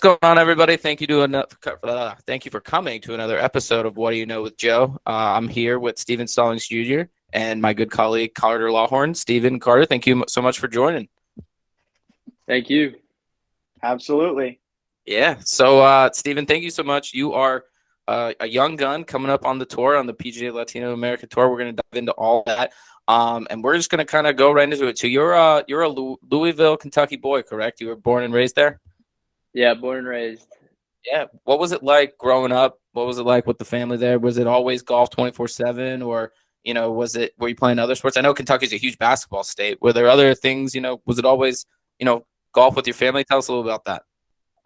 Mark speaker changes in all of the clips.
Speaker 1: What's going on, everybody? Thank you for coming to another episode of What Do You Know with Joe. I'm here with Stephen Stallings Jr. and my good colleague Carter Lawhorn. Stephen, Carter, thank you so much for joining.
Speaker 2: Thank you.
Speaker 3: Absolutely.
Speaker 1: Yeah. Stephen, thank you so much. You are a young gun coming up on the tour, on the PGA Latino America Tour. We're going to dive into all that, and we're just going to kind of go right into it. So you're a Louisville, Kentucky boy, correct? You were born and raised there.
Speaker 2: Yeah, born and raised.
Speaker 1: Yeah. What was it like growing up? What was it like with the family there? Was it always golf 24/7, or were you playing other sports? I know Kentucky's a huge basketball state. Were there other things, was it always, golf with your family? Tell us a little about that.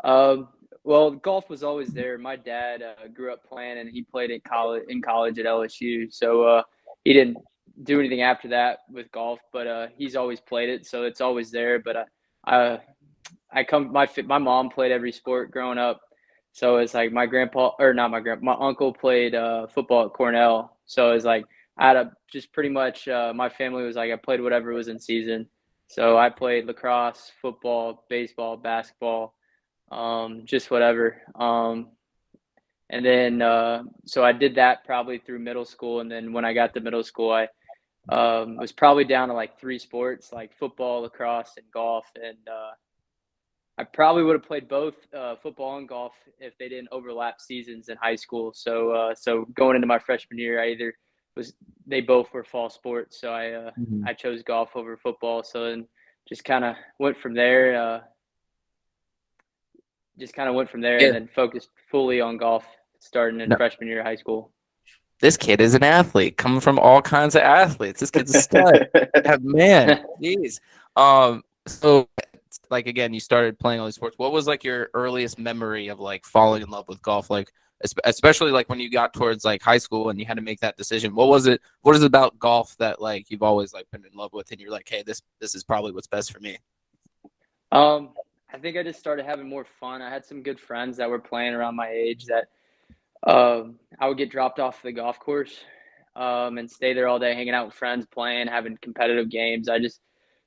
Speaker 2: Um, well, golf was always there. My dad grew up playing, and he played at college at LSU. So he didn't do anything after that with golf, but he's always played it, so it's always there. But I, I come my mom played every sport growing up, so it's like my grandpa or not my grandpa, my uncle played football at Cornell. So it's like I had a just pretty much my family was like I played whatever was in season. So I played lacrosse, football, baseball, basketball, just whatever. And then so I did that probably through middle school, and then when I got to middle school, I was probably down to like three sports, like football, lacrosse, and golf, and I probably would have played both football and golf if they didn't overlap seasons in high school. So going into my freshman year, I either was they both were fall sports, so
Speaker 1: Mhm.
Speaker 2: I chose golf over football. So then just kind of went from there. And
Speaker 1: Yeah.
Speaker 2: then focused fully on golf starting in
Speaker 1: No,
Speaker 2: freshman year of high school.
Speaker 1: this kid is an athlete, coming from all kinds of athletes. This kid's a stud. Yeah, man, jeez. So like again, you started playing all these sports. What was like your earliest memory of like falling in love with golf? Like especially like when you got towards like high school and you had to make that decision. What was it? What is it about golf that like you've always like been in love with, and you're like, hey, this is probably what's best for me.
Speaker 2: Um, I think I just started having more fun. I had some good friends that were playing around my age that I would get dropped off the golf course and stay there all day, hanging out with friends, playing, having competitive games. I just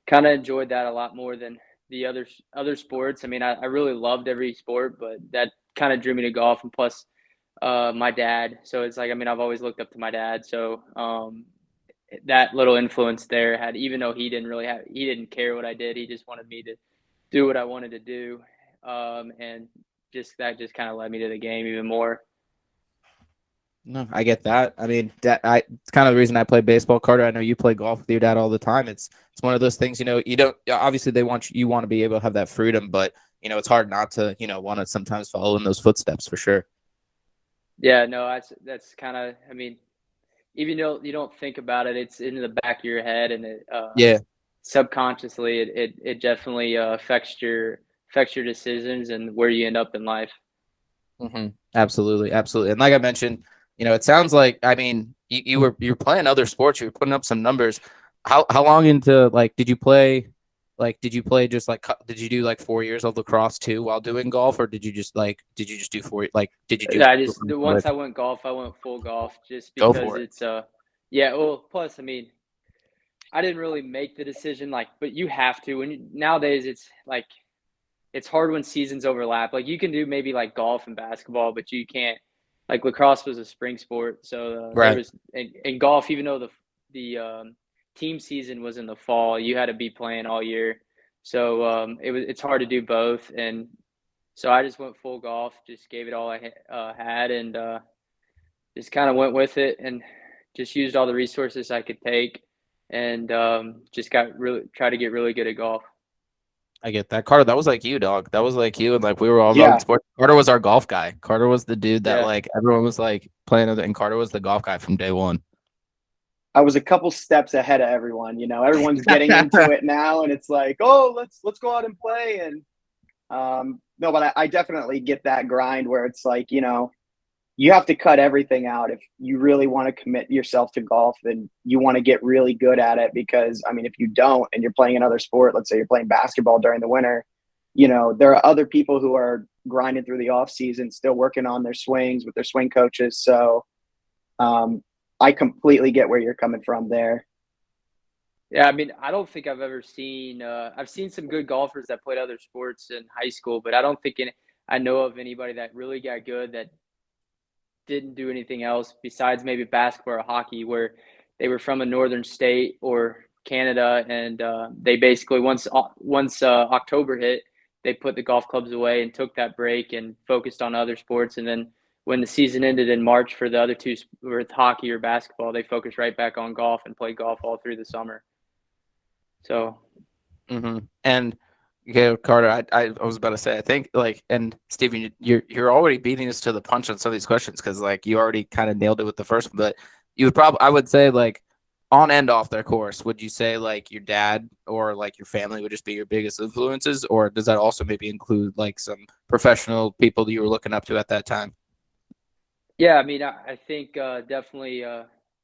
Speaker 2: kind of enjoyed that a lot more than the other sports. I mean, I really loved every sport, but that kind of drew me to golf. And plus, my dad. So it's like, I mean, I've always looked up to my dad. So that little influence there had, even though he didn't care what I did. He just wanted me to do what I wanted to do. And just that just kind of led me to the game even more.
Speaker 1: No, I get that. I mean, it's kind of the reason I play baseball, Carter. I know you play golf with your dad all the time. It's one of those things, you don't obviously they want you want to be able to have that freedom, but it's hard not to, want to sometimes follow in those footsteps for sure.
Speaker 2: Yeah, no, that's kind of. I mean, even though you don't think about it, it's in the back of your head, and it
Speaker 1: Yeah.
Speaker 2: subconsciously it definitely affects your decisions and where you end up in life.
Speaker 1: Absolutely, absolutely. And like I mentioned, it sounds like I mean you were playing other sports, you were putting up some numbers. How long into like did you play just like did you do like 4 years of lacrosse too while doing golf, or did you just do four like did you do
Speaker 2: I just once I went golf, I went full golf just
Speaker 1: go
Speaker 2: because
Speaker 1: for it?
Speaker 2: it's yeah. Well, plus I mean, I didn't really make the decision like, but you have to. Nowadays, it's like it's hard when seasons overlap. Like you can do maybe like golf and basketball, but you can't. Like lacrosse was a spring sport, so there
Speaker 1: Right.
Speaker 2: was in golf. Even though the team season was in the fall, you had to be playing all year. So it's hard to do both, and so I just went full golf, just gave it all I had, and just kind of went with it, and just used all the resources I could take, and just got really try to get really good at golf.
Speaker 1: I get that. Carter, that was like you, dog. That was like you, and like we were all about
Speaker 3: Yeah.
Speaker 1: sports. Carter was our golf guy. Carter was the dude that
Speaker 2: Yeah.
Speaker 1: like everyone was like playing with, and Carter was the golf guy from day one.
Speaker 3: I was a couple steps ahead of everyone. Everyone's getting into it now, and it's like, oh, let's go out and play. And no, but I definitely get that grind where it's like, you have to cut everything out if you really want to commit yourself to golf and you want to get really good at it. Because I mean, if you don't and you're playing another sport, let's say you're playing basketball during the winter, there are other people who are grinding through the off season, still working on their swings with their swing coaches. So um, I completely get where you're coming from there.
Speaker 2: Yeah, I mean, I don't think I've ever seen. I've seen some good golfers that played other sports in high school, but I don't think I know of anybody that really got good that didn't do anything else besides maybe basketball or hockey, where they were from a northern state or Canada, and they basically once October hit, they put the golf clubs away and took that break and focused on other sports. And then when the season ended in March for the other two, with hockey or basketball, they focused right back on golf and played golf all through the summer. So,
Speaker 1: and okay, Carter, I was about to say, I think like, and Steven, you're already beating us to the punch on some of these questions because like you already kind of nailed it with the first one, but you would probably, I would say like on and off their course, would you say like your dad or like your family would just be your biggest influences, or does that also maybe include like some professional people that you were looking up to at that time?
Speaker 2: yeah, I mean, I think definitely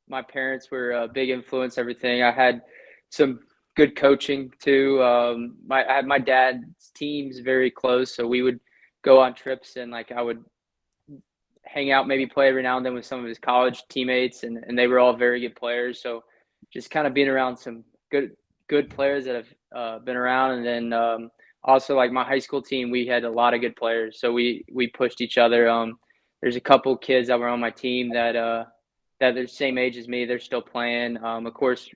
Speaker 2: my parents were a big influence. Everything I had some good coaching too. I had my dad's teams very close, so we would go on trips and like I would hang out, maybe play every now and then with some of his college teammates, and they were all very good players. So just kind of being around some good players that have been around, and then also like my high school team, we had a lot of good players, so we pushed each other. There's a couple kids that were on my team that they're the same age as me. They're still playing, of course.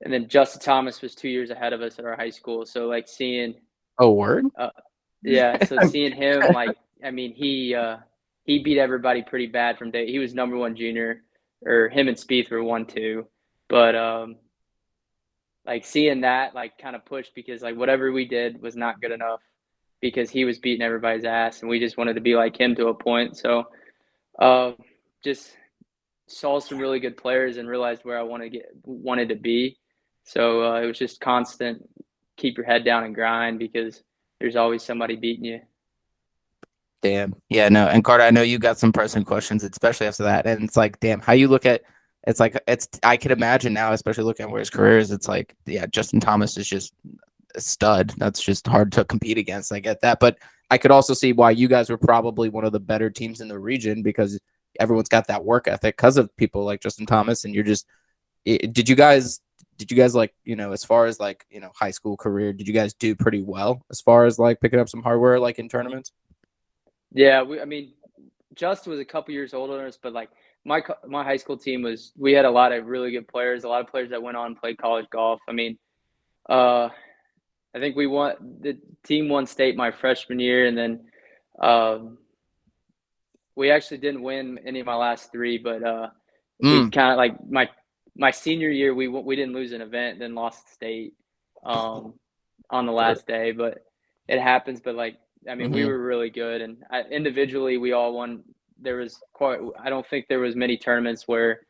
Speaker 2: And then Justin Thomas was 2 years ahead of us at our high school. So like seeing,
Speaker 1: Oh, word.
Speaker 2: yeah, so seeing him, like, I mean, he beat everybody pretty bad from day. He was number one junior, or him and Spieth were 1-2. But like seeing that, like, kind of pushed because like whatever we did was not good enough because he was beating everybody's ass, and we just wanted to be like him to a point. So uh, just saw some really good players and realized where I wanted to be. So it was just constant, keep your head down and grind because there's always somebody beating you.
Speaker 1: Damn. Yeah, no. And Carter, I know you got some pressing questions, especially after that. And it's like, damn, how you look at it's like I could imagine now, especially looking at where his career is, it's like, yeah, Justin Thomas is just a stud. That's just hard to compete against. I get that. But I could also see why you guys were probably one of the better teams in the region because everyone's got that work ethic because of people like Justin Thomas. And you're just did you guys like, as far as like, high school career, did you guys do pretty well as far as like picking up some hardware like in tournaments?
Speaker 2: Yeah, I mean, Justin was a couple years older than us, but like my high school team we had a lot of really good players, a lot of players that went on and played college golf. I mean, uh, I think the team won state my freshman year, and then um, we actually didn't win any of my last three, but we kind of like my senior year we didn't lose an event, then lost state on the last day, but it happens. But like I mean, we were really good, and individually we all won. I don't think there was many tournaments where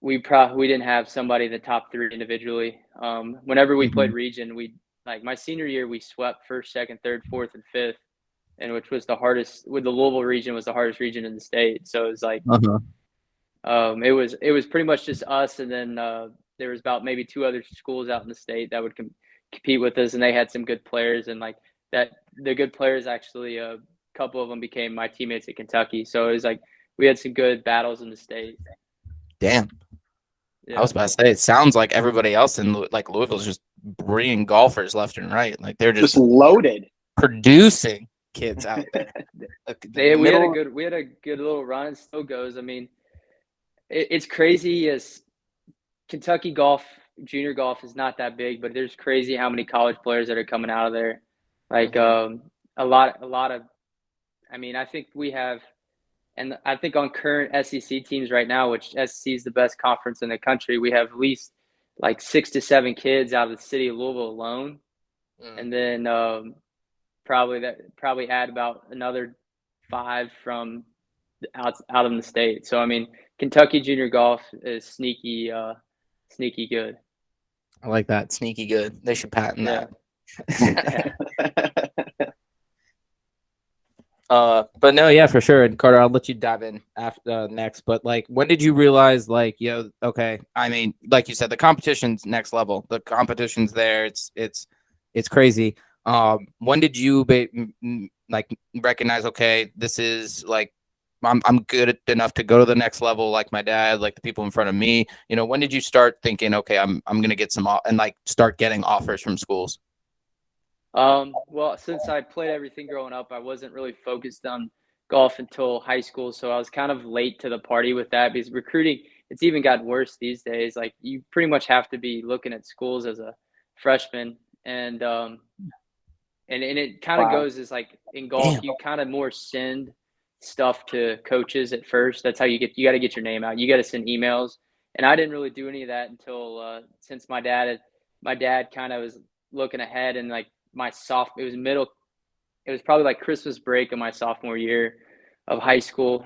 Speaker 2: we didn't have somebody in the top three individually. Whenever we played region, we like my senior year we swept first, second, third, fourth, and fifth, and which was the hardest. With the Louisville region was the hardest region in the state. So it was like it was pretty much just us, and then there was about maybe two other schools out in the state that would compete with us, and they had some good players, and like that the good players actually a couple of them became my teammates at Kentucky. So it was like we had some good battles in the state.
Speaker 1: Damn.
Speaker 2: Yeah.
Speaker 1: I was about to say, it sounds like everybody else in like Louisville's just bringing golfers left and right. Like they're just
Speaker 3: loaded,
Speaker 1: producing kids out there.
Speaker 2: We had a good little run. It still goes. I mean, it's crazy as Kentucky golf, junior golf is not that big, but there's crazy how many college players that are coming out of there. Like a lot of. I mean, I think we have. And I think on current SEC teams right now, which SEC is the best conference in the country, we have at least like 6 to 7 kids out of the city of Louisville alone. And then probably add about another 5 from out in the state. So, I mean, Kentucky junior golf is sneaky good.
Speaker 1: I like that. Sneaky good. They should patent that. But no, yeah, for sure. And Carter, I'll let you dive in after next. But like, when did you realize, like, okay, I mean, like you said, the competition's next level. The competition's there. It's crazy. When did you like recognize, okay, this is like, I'm good enough to go to the next level, like my dad, like the people in front of me. When did you start thinking, okay, I'm gonna get some and like start getting offers from schools?
Speaker 2: Well, since I played everything growing up, I wasn't really focused on golf until high school, so I was kind of late to the party with that because recruiting, it's even gotten worse these days. Like you pretty much have to be looking at schools as a freshman, and and it kind of
Speaker 3: Wow.
Speaker 2: goes as like in golf,
Speaker 1: Damn.
Speaker 2: you kind of more send stuff to coaches at first. That's how you got to get your name out. You got to send emails, and I didn't really do any of that until since my dad kind of was looking ahead and like it was probably like Christmas break of my sophomore year of high school.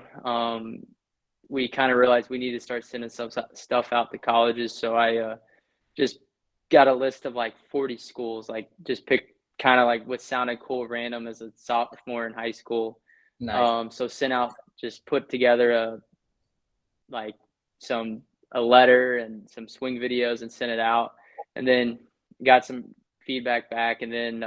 Speaker 2: We kind of realized we need to start sending some stuff out to colleges. So I just got a list of like 40 schools, like just picked kind of like what sounded cool random as a sophomore in high school.
Speaker 1: Nice.
Speaker 2: So sent out, just put together like some a letter and some swing videos and sent it out, and then got some feedback back, and then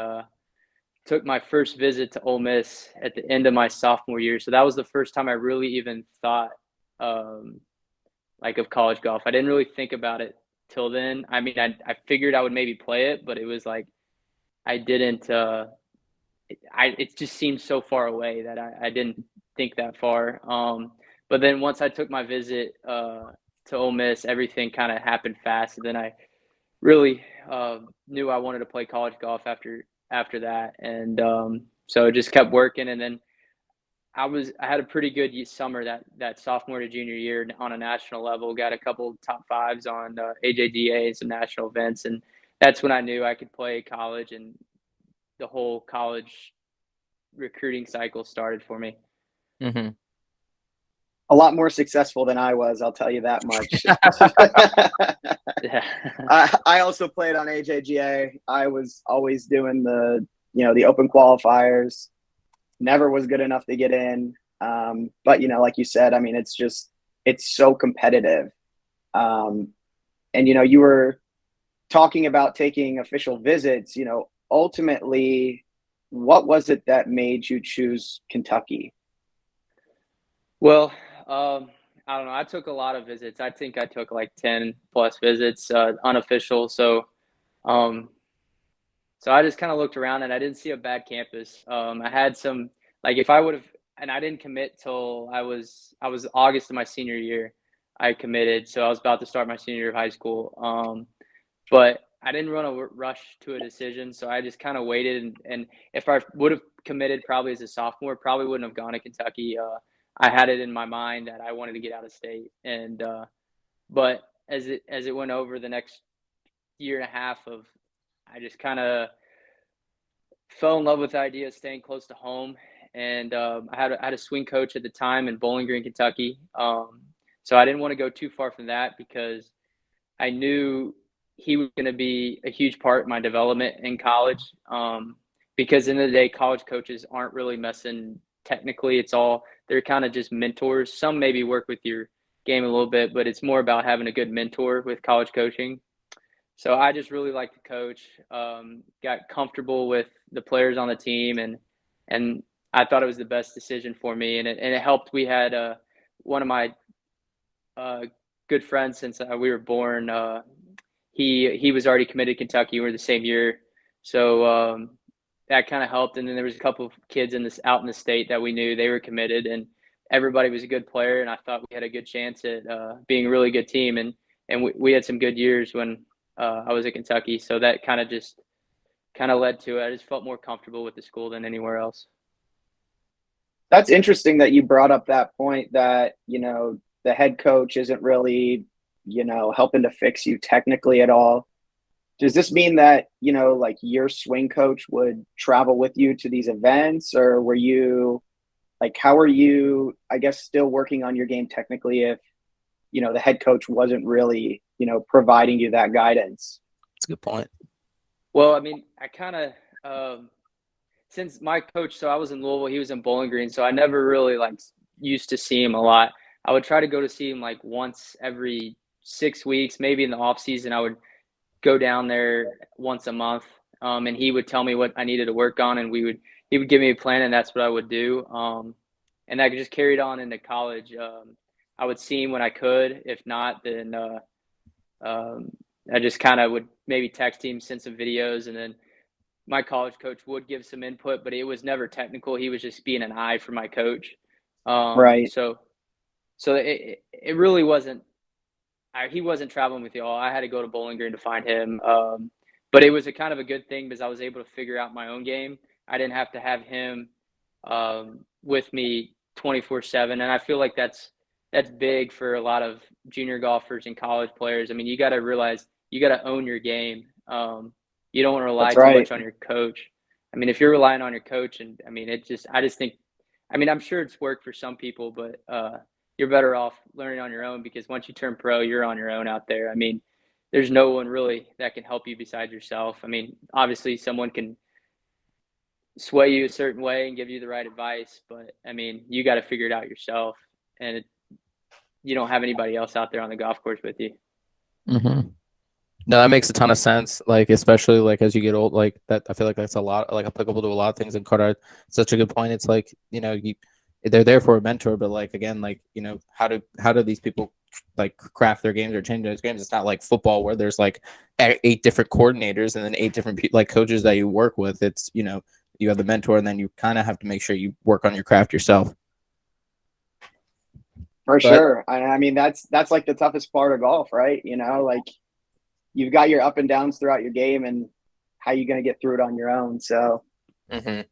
Speaker 2: took my first visit to Ole Miss at the end of my sophomore year. So that was the first time I really even thought um, like of college golf. I didn't really think about it till then. I mean, I figured I would maybe play it, but it was like I didn't. It just seemed so far away that I didn't think that far. But then once I took my visit to Ole Miss, everything kind of happened fast, and then I really knew I wanted to play college golf after that, and so it just kept working. And then I had a pretty good summer that sophomore to junior year on a national level. Got a couple top fives on AJGA and some national events, and that's when I knew I could play college, and the whole college recruiting cycle started for me.
Speaker 1: Mm-hmm.
Speaker 3: A lot more successful than I was, I'll tell you that much.
Speaker 2: Yeah.
Speaker 3: I also played on AJGA. I was always doing the open qualifiers. Never was good enough to get in. But like you said, I mean, it's so competitive. And you were talking about taking official visits. Ultimately, what was it that made you choose Kentucky?
Speaker 2: Well, I don't know. I took a lot of visits. I think I took like 10 plus visits, unofficial. Um, so I just kind of looked around and I didn't see a bad campus. I had some, like if I would have, and I didn't commit till I was August of my senior year. I committed, so I was about to start my senior year of high school. But I didn't run a rush to a decision, so I just kind of waited. And if I would have committed probably as a sophomore, probably wouldn't have gone to Kentucky. I had it in my mind that I wanted to get out of state, and but as it went over the next year and a half of, I just kind of fell in love with the idea of staying close to home. And I had a swing coach at the time in Bowling Green, Kentucky. So I didn't want to go too far from that because I knew he was going to be a huge part of my development in college. Because in the, day, college coaches aren't really messing technically. They're kind of just mentors. Some maybe work with your game a little bit, but it's more about having a good mentor with college coaching. So I just really liked the coach, got comfortable with the players on the team, and I thought it was the best decision for me, and it helped. We had one of my uh, good friends since we were born. He was already committed to Kentucky. We were the same year, so that kind of helped. And then there was a couple of kids out in the state that we knew they were committed, and everybody was a good player. And I thought we had a good chance at being a really good team. And we had some good years when I was at Kentucky. So that kind of led to it. I just felt more comfortable with the school than anywhere else.
Speaker 3: That's interesting that you brought up that point that, the head coach isn't really, helping to fix you technically at all. Does this mean that, like your swing coach would travel with you to these events, or were you like, how are you, I guess, still working on your game technically if, the head coach wasn't really, providing you that guidance?
Speaker 1: That's a good point.
Speaker 2: Well, I mean, I kind of since my coach, so I was in Louisville, he was in Bowling Green, so I never really like used to see him a lot. I would try to go to see him like once every 6 weeks, maybe in the off season. I would go down there once a month, and he would tell me what I needed to work on, and he would give me a plan, and that's what I would do. And that just carried on into college. I would see him when I could. If not, then I just kind of would maybe text him, send some videos, and then my college coach would give some input, but it was never technical. He was just being an eye for my coach.
Speaker 3: Right.
Speaker 2: So it really wasn't. He wasn't traveling with y'all. I had to go to Bowling Green to find him. But it was a kind of a good thing because I was able to figure out my own game. I didn't have to have him with me 24/7, and I feel like that's big for a lot of junior golfers and college players. I mean, you got to realize you got to own your game. You don't want to rely
Speaker 3: That's
Speaker 2: too
Speaker 3: right.
Speaker 2: much on your coach. I mean, if you're relying on your coach, and I mean, I just think, I mean, I'm sure it's worked for some people, but you're better off learning on your own because once you turn pro, you're on your own out there. I mean, there's no one really that can help you besides yourself. I mean, obviously, someone can sway you a certain way and give you the right advice, but I mean, you got to figure it out yourself, and you don't have anybody else out there on the golf course with you.
Speaker 1: Mm-hmm. No, that makes a ton of sense. Like, especially like as you get old, like that. I feel like that's a lot, like applicable to a lot of things. And Carter, such a good point. It's like, they're there for a mentor, but like again, like how do these people like craft their games or change those games? It's not like football where there's like eight different coordinators and then eight different like coaches that you work with. It's you have the mentor, and then you kind of have to make sure you work on your craft yourself.
Speaker 3: For
Speaker 1: But
Speaker 3: sure. I mean, that's like the toughest part of golf, right? Like you've got your up and downs throughout your game, and how you going to get through it on your own. So,
Speaker 1: mhm.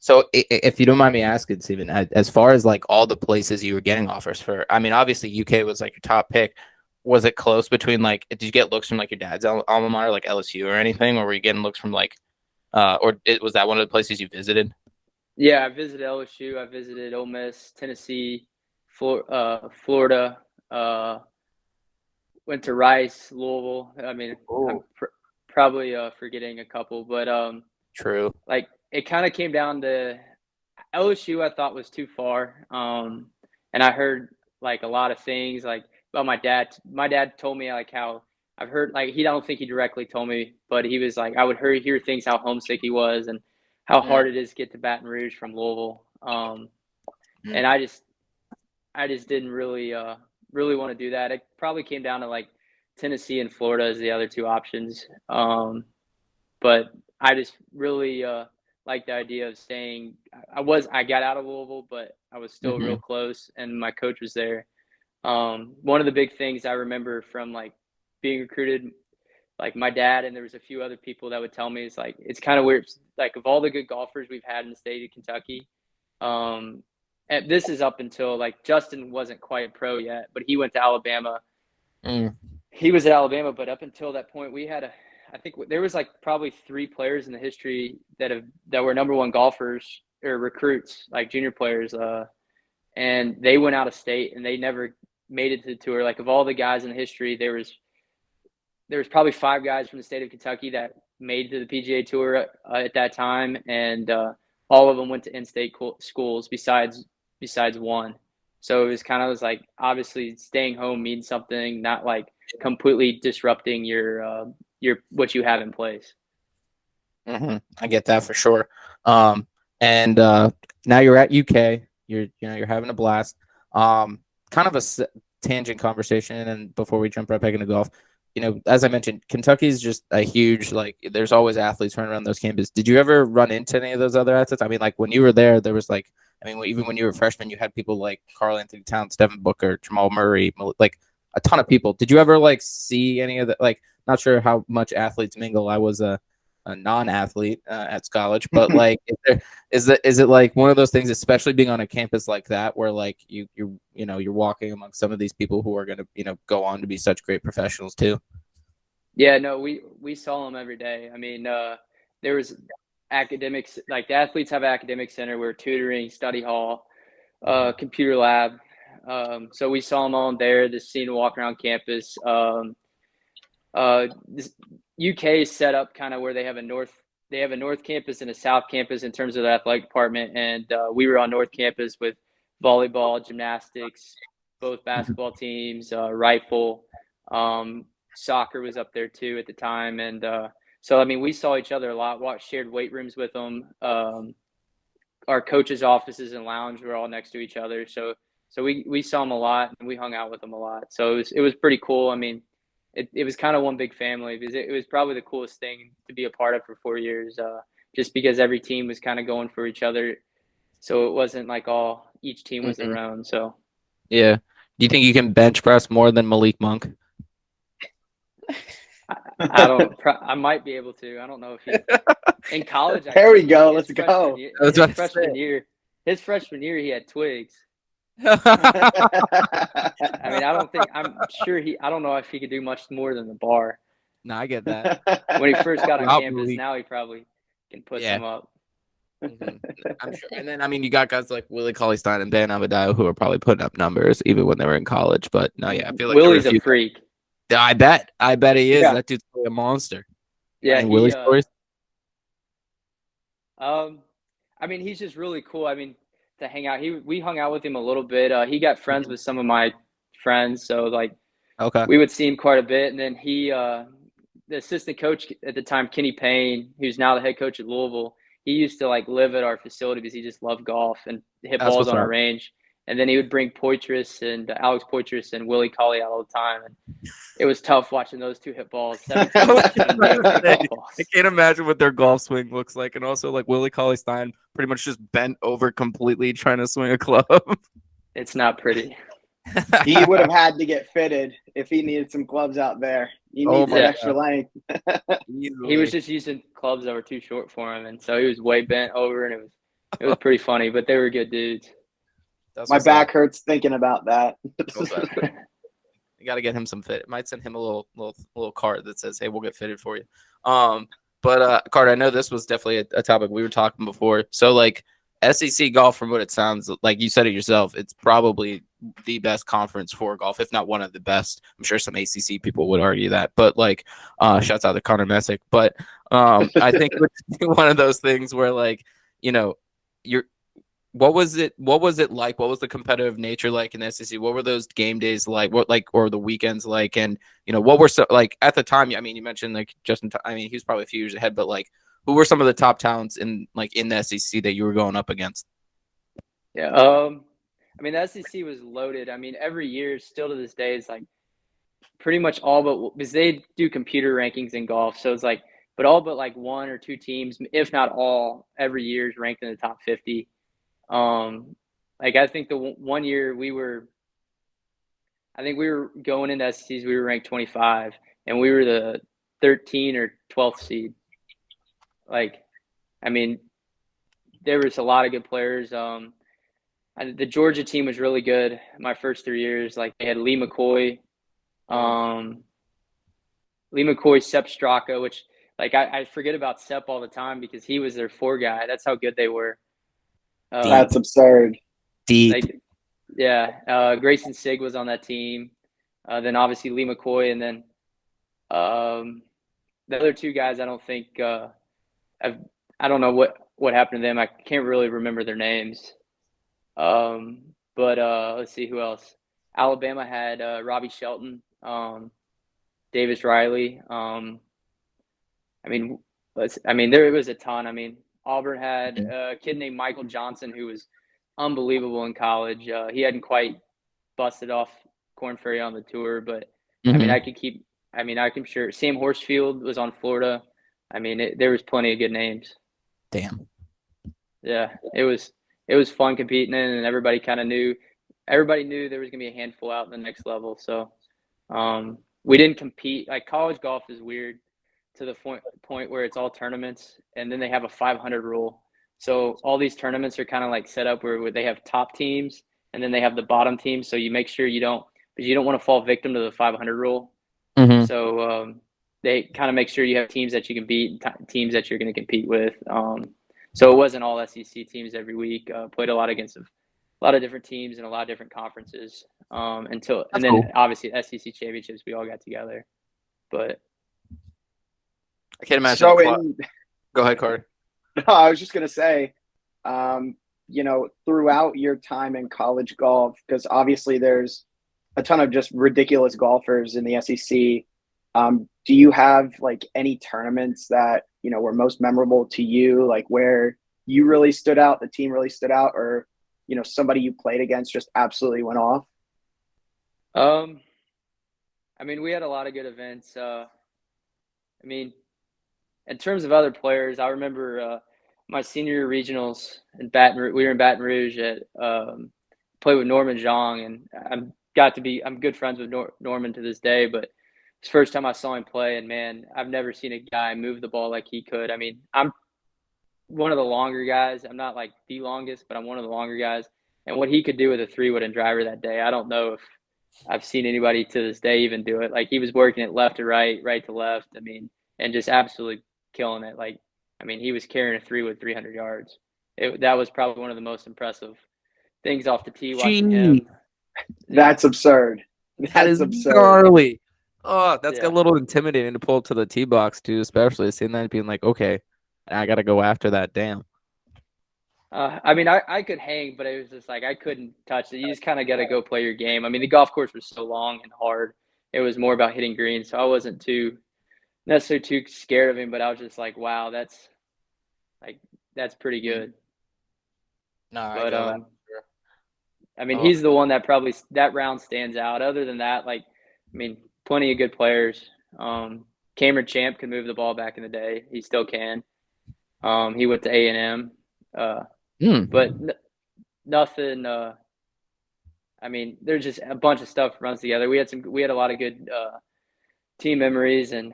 Speaker 1: So if you don't mind me asking, Steven, as far as like all the places you were getting offers for, I mean, obviously UK was like your top pick. Was it close between like, did you get looks from like your dad's alma mater, like LSU or anything, or were you getting looks from like, was that one of the places you visited?
Speaker 2: Yeah, I visited LSU. I visited Ole Miss, Tennessee, Florida. Went to Rice, Louisville. I mean, I'm
Speaker 1: Oh,
Speaker 2: probably forgetting a couple, but
Speaker 1: true.
Speaker 2: like it kind of came down to LSU. I thought was too far, and I heard like a lot of things like about my dad. My dad told me like how I've heard like he don't think he directly told me, but he was like I would hear things how homesick he was and how
Speaker 1: Mm,
Speaker 2: hard it is to get to Baton Rouge from Louisville.
Speaker 1: mm,
Speaker 2: And I just didn't really want to do that. It probably came down to like Tennessee and Florida as the other two options. But I just really liked the idea of staying. I got out of Louisville, but I was still real
Speaker 1: mhm,
Speaker 2: close, and my coach was there. One of the big things I remember from like being recruited, like my dad and there was a few other people that would tell me is like it's kind of weird. Like of all the good golfers we've had in the state of Kentucky, um, and this is up until like Justin wasn't quite pro yet, but he went to Alabama.
Speaker 1: mm,
Speaker 2: He was at Alabama, but up until that point, I think there was like probably three players in the history that were number one golfers or recruits, like junior players, and they went out of state and they never made it to the tour. Like of all the guys in the history, there was probably five guys from the state of Kentucky that made it to the PGA Tour at that time, and all of them went to in-state schools besides one. So it was like obviously staying home means something, not like completely disrupting your what you have in place.
Speaker 1: mhm. I get that for sure. Um, and now you're at UK. You're having a blast. Kind of a tangent conversation, and before we jump right back into golf, as I mentioned, Kentucky is just a huge like. There's always athletes running around those campuses. Did you ever run into any of those other athletes? I mean, like when you were there was like, I mean, even when you were a freshman, you had people like Karl Anthony Towns, Devin Booker, Jamal Murray, like a ton of people. Did you ever like see any of the like? Not sure how much athletes mingle. I was a non-athlete at college, but like, is it like one of those things, especially being on a campus like that, where like you're walking among some of these people who are gonna go on to be such great professionals too.
Speaker 2: Yeah, no, we saw them every day. I mean, there was academics, like the athletes have an academic center where tutoring, study hall, computer lab. So we saw them all there, just seeing them walk around campus. This UK is set up kind of where they have a north campus and a south campus in terms of the athletic department, and we were on north campus with volleyball, gymnastics, both basketball teams, rifle, soccer was up there too at the time, and so I mean we saw each other a lot. Shared weight rooms with them. Our coaches' offices and lounge were all next to each other, so we saw them a lot and we hung out with them a lot. So it was pretty cool. I mean, it was kind of one big family because it was probably the coolest thing to be a part of for 4 years. Just because every team was kind of going for each other, so it wasn't like each team was their own. So
Speaker 1: Yeah. Do you think you can bench press more than Malik Monk?
Speaker 2: I don't. I might be able to. I don't know if he in college.
Speaker 3: There we go. Let's go.
Speaker 2: His freshman year, he had twigs.
Speaker 1: No,
Speaker 2: I mean, I'm sure I don't know if he could do much more than the bar.
Speaker 1: I get that.
Speaker 2: When he first got on
Speaker 1: Wow,
Speaker 2: campus,
Speaker 1: Malik.
Speaker 2: now he probably can put some up.
Speaker 1: I'm sure. And then, I mean, you got guys like Willie Cauley-Stein and Ben Abadiah who are probably putting up numbers even when they were in college. But no, yeah, I feel like
Speaker 2: Willie's a freak.
Speaker 1: I bet he is.
Speaker 3: Yeah.
Speaker 1: That dude's a monster.
Speaker 2: Yeah,
Speaker 1: and Willie's stories.
Speaker 2: I mean, he's just really cool. I mean, to hang out, we hung out with him a little bit. He got friends with some of my friends, so like,
Speaker 1: okay,
Speaker 2: we would see him quite a bit. And then the assistant coach at the time, Kenny Payne, who's now the head coach at Louisville, he used to like live at our facility because he just loved golf and hit balls on our range. And then he would bring Poitras and Alex Poitras and Willie Cauley out all the time. And it was tough watching those two hit balls. I
Speaker 1: can't imagine what their golf swing looks like. And also, like, Willie Cauley-Stein pretty much just bent over completely trying to swing a club.
Speaker 2: It's not pretty.
Speaker 3: He would have had to get fitted if he needed some clubs out there. He needs that extra length.
Speaker 2: He was just using clubs that were too short for him. And so he was way bent over, and it was pretty funny. But they were good dudes.
Speaker 3: My back hurts thinking about that.
Speaker 1: You got to get him some fit. It might send him a little card that says, "Hey, we'll get fitted for you." But Carter, I know this was definitely a topic we were talking before. So, like, SEC golf, from what it sounds like, you said it yourself, it's probably the best conference for golf, if not one of the best. I'm sure some ACC people would argue that, but like, shouts out to Connor Messick. But I think it's one of those things where, like, you know, what was it like? What was the competitive nature like in the SEC? What were those game days like? Or the weekends like? And, you know, what were like at the time? I mean, you mentioned like Justin. I mean, he was probably a few years ahead, but like, who were some of the top talents in the SEC that you were going up against?
Speaker 2: Yeah, I mean, the SEC was loaded. I mean, every year, still to this day, it's like pretty much all but, because they do computer rankings in golf, so it's like, but all but like one or two teams, if not all, every year is ranked in the top 50. Like, I think the one year we were going into SECs, we were ranked 25, and we were the 13 or 12th seed. Like, I mean, there was a lot of good players. The Georgia team was really good my first 3 years. Like, they had Lee McCoy, Sepp Straka, which, like, I forget about Sepp all the time because he was their 4 guy. That's how good they were.
Speaker 3: That's absurd.
Speaker 1: Deep.
Speaker 2: Like, yeah. Grayson Sigg was on that team. Then obviously Lee McCoy, and then the other 2 guys, I don't think I don't know what happened to them. I can't really remember their names. But let's see who else. Alabama had Robbie Shelton, Davis Riley. I mean, there was a ton. I mean, Auburn had a kid named Michael Johnson who was unbelievable in college. He hadn't quite busted off Korn Ferry on the tour, but I mean, I'm sure Sam Horsfield was on Florida. I mean, there was plenty of good names.
Speaker 1: Damn.
Speaker 2: Yeah, it was fun competing in, and everybody knew there was gonna be a handful out in the next level. So we didn't compete. Like, college golf is weird to the point where it's all tournaments, and then they have a 500 rule. So all these tournaments are kind of like set up where they have top teams, and then they have the bottom teams. So you make sure you don't want to fall victim to the 500 rule.
Speaker 1: Mm-hmm.
Speaker 2: So they kind of make sure you have teams that you can beat, teams that you're going to compete with. So it wasn't all SEC teams every week. Played a lot against a lot of different teams and a lot of different conferences. Then obviously SEC championships, we all got together. But
Speaker 1: I can't imagine. Go ahead, Carter.
Speaker 3: No, I was just going to say, you know, throughout your time in college golf, because obviously there's a ton of just ridiculous golfers in the SEC. Do you have like any tournaments that, you know, were most memorable to you, like where you really stood out, the team really stood out, or, you know, somebody you played against just absolutely went off?
Speaker 2: I I mean, we had a lot of good events. I mean, in terms of other players, I remember my senior regionals in Baton Rouge. We were in Baton Rouge at played with Norman Zhang, and I'm good friends with Norman to this day. But it's the first time I saw him play, and man, I've never seen a guy move the ball like he could. I mean, I'm one of the longer guys. I'm not like the longest, but I'm one of the longer guys. And what he could do with a 3-wood and driver that day, I don't know if I've seen anybody to this day even do it. Like he was working it left to right, right to left. I mean, and just absolutely killing it. Like, I mean, he was carrying a 3-wood 300 yards. That was probably one of the most impressive things off the tee watching him.
Speaker 1: Gee,
Speaker 3: That's absurd.
Speaker 1: that is
Speaker 3: absurd.
Speaker 1: gnarly. Oh, that's got
Speaker 2: Yeah.
Speaker 1: a little intimidating to pull up to the tee box too, especially seeing that being like, okay, I got to go after that. Damn.
Speaker 2: I mean, I could hang, but it was just like I couldn't touch it. You just kind of got to go play your game. I mean, the golf course was so long and hard. It was more about hitting greens, so I wasn't too necessarily too scared of him. But I was just like, wow, that's pretty good.
Speaker 1: No, I
Speaker 2: But
Speaker 1: get that.
Speaker 2: I mean,
Speaker 1: Oh.
Speaker 2: he's the one that probably that round stands out. Other than that, like, I mean, plenty of good players. Cameron Champ could move the ball back in the day. He still can. He went to A&M. But nothing. I mean, there's just a bunch of stuff runs together. We had a lot of good team memories, and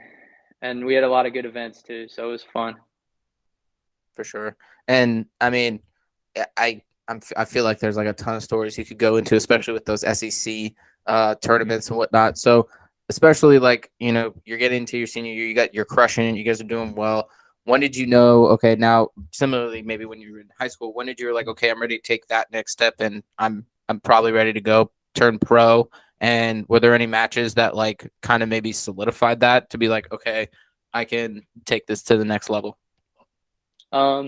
Speaker 2: we had a lot of good events too. So it was fun.
Speaker 1: For sure. And I mean, I feel like there's like a ton of stories you could go into, especially with those SEC tournaments and whatnot. So especially like, you know, you're getting into your senior year, you're crushing it, you guys are doing well. When did you know, okay, now similarly, maybe when you were in high school, when did you like, okay, I'm ready to take that next step and I'm probably ready to go turn pro? And were there any matches that like kind of maybe solidified that to be like, okay, I can take this to the next level?
Speaker 2: I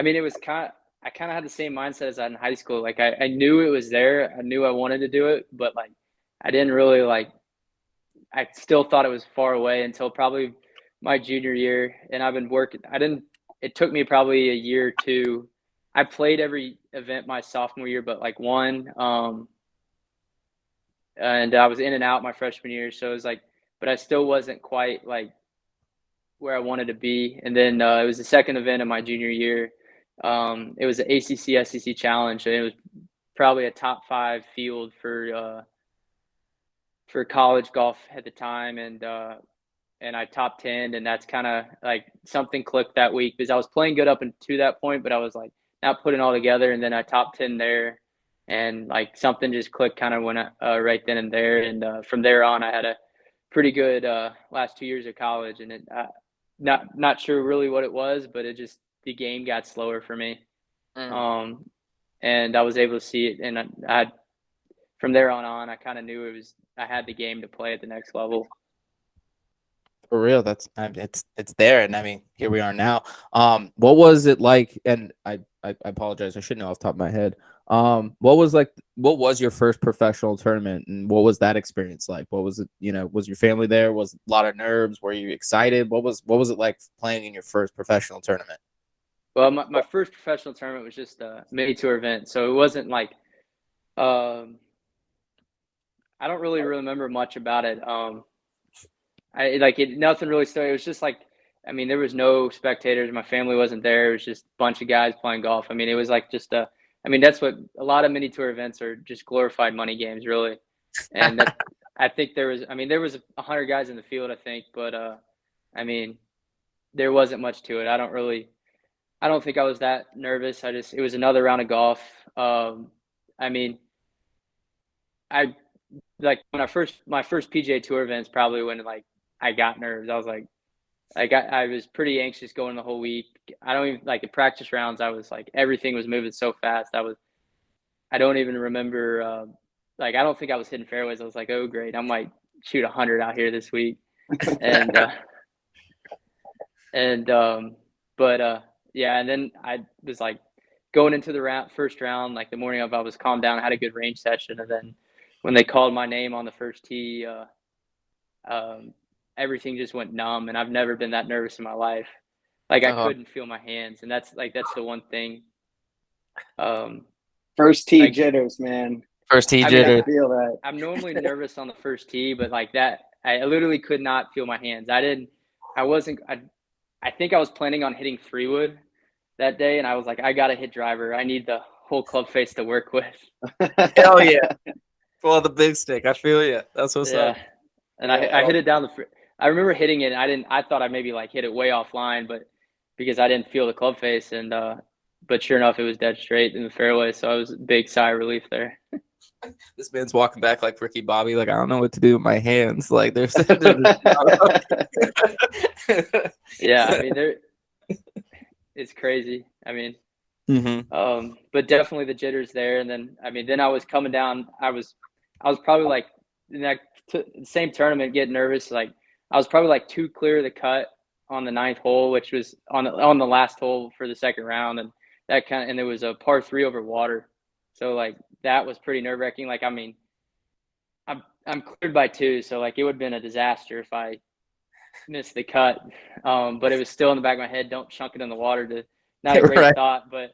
Speaker 2: mean, I kind of had the same mindset as that in high school. Like I knew it was there. I knew I wanted to do it, but like I didn't really like. I still thought it was far away until probably my junior year, and I've been working. It took me probably a year or two. I played every event my sophomore year, but like one. And I was in and out my freshman year, so it was like, but I still wasn't quite like where I wanted to be. And then it was the second event of my junior year. It was the ACC SEC Challenge, and it was probably a top 5 field for college golf at the time, and I top 10, and that's kind of like something clicked that week because I was playing good up until that point, but I was like not putting it all together, and then I top 10 there, and like something just clicked kind of went right then and there, and from there on I had a pretty good last 2 years of college, and it not sure really what it was, but it just the game got slower for me, and I was able to see it, and I had from there on I kind of knew I had the game to play at the next level.
Speaker 1: For real, it's there, and I mean, here we are now. What was it like? And I apologize, I should know off the top of my head. What was your first professional tournament, and what was that experience like? What was it? You know, was your family there? Was it a lot of nerves? Were you excited? What was it like playing in your first professional tournament?
Speaker 2: Well, my first professional tournament was just a mini tour event, so it wasn't like I don't really remember much about it. Nothing really started. It was just like, I mean, there was no spectators. My family wasn't there. It was just a bunch of guys playing golf. I mean, it was like just I mean, that's what a lot of mini tour events are, just glorified money games, really. And I think there was 100 guys in the field, I think, but I mean, there wasn't much to it. I don't think I was that nervous. It was another round of golf. I mean, I like when my first PGA Tour events probably when like I got nerves. I was like I was pretty anxious going the whole week. I don't even like the practice rounds. I was like everything was moving so fast. I don't even remember. Like I don't think I was hitting fairways. I was like, oh great, I might shoot 100 out here this week, and yeah. And then I was like going into the first round, like the morning of, I was calmed down, had a good range session, and then when they called my name on the first tee, everything just went numb, and I've never been that nervous in my life. Like I couldn't feel my hands, and that's the one thing.
Speaker 3: First tee jitters, man.
Speaker 1: First tee
Speaker 2: I mean,
Speaker 1: jitter.
Speaker 3: I feel that.
Speaker 2: I'm normally nervous on the first tee, but like that, I literally could not feel my hands. I think I was planning on hitting 3-wood that day, and I was like, I got to hit driver. I need the whole club face to work with.
Speaker 1: Hell yeah. Well, the big stick. I feel you. That's what's
Speaker 2: Yeah.
Speaker 1: up.
Speaker 2: And
Speaker 1: Yeah.
Speaker 2: I hit it down I remember hitting it, and I thought I maybe like hit it way offline, but because I didn't feel the club face, and but sure enough, it was dead straight in the fairway. So I was a big sigh of relief there.
Speaker 1: This man's walking back like Ricky Bobby. Like, I don't know what to do with my hands. Like, there's.
Speaker 2: Yeah, I mean, it's crazy. I mean, but definitely the jitters there, and then I mean, then I was coming down. I was probably like in that same tournament getting nervous. Like I was probably like 2 clear of the cut on the 9th hole, which was on the last hole for the second round, and and there was a par 3 over water, so like that was pretty nerve wracking. Like I mean, I'm cleared by 2, so like it would have been a disaster if I missed the cut, but it was still in the back of my head. Don't chunk it in the water. Not a great
Speaker 1: Right.
Speaker 2: thought, but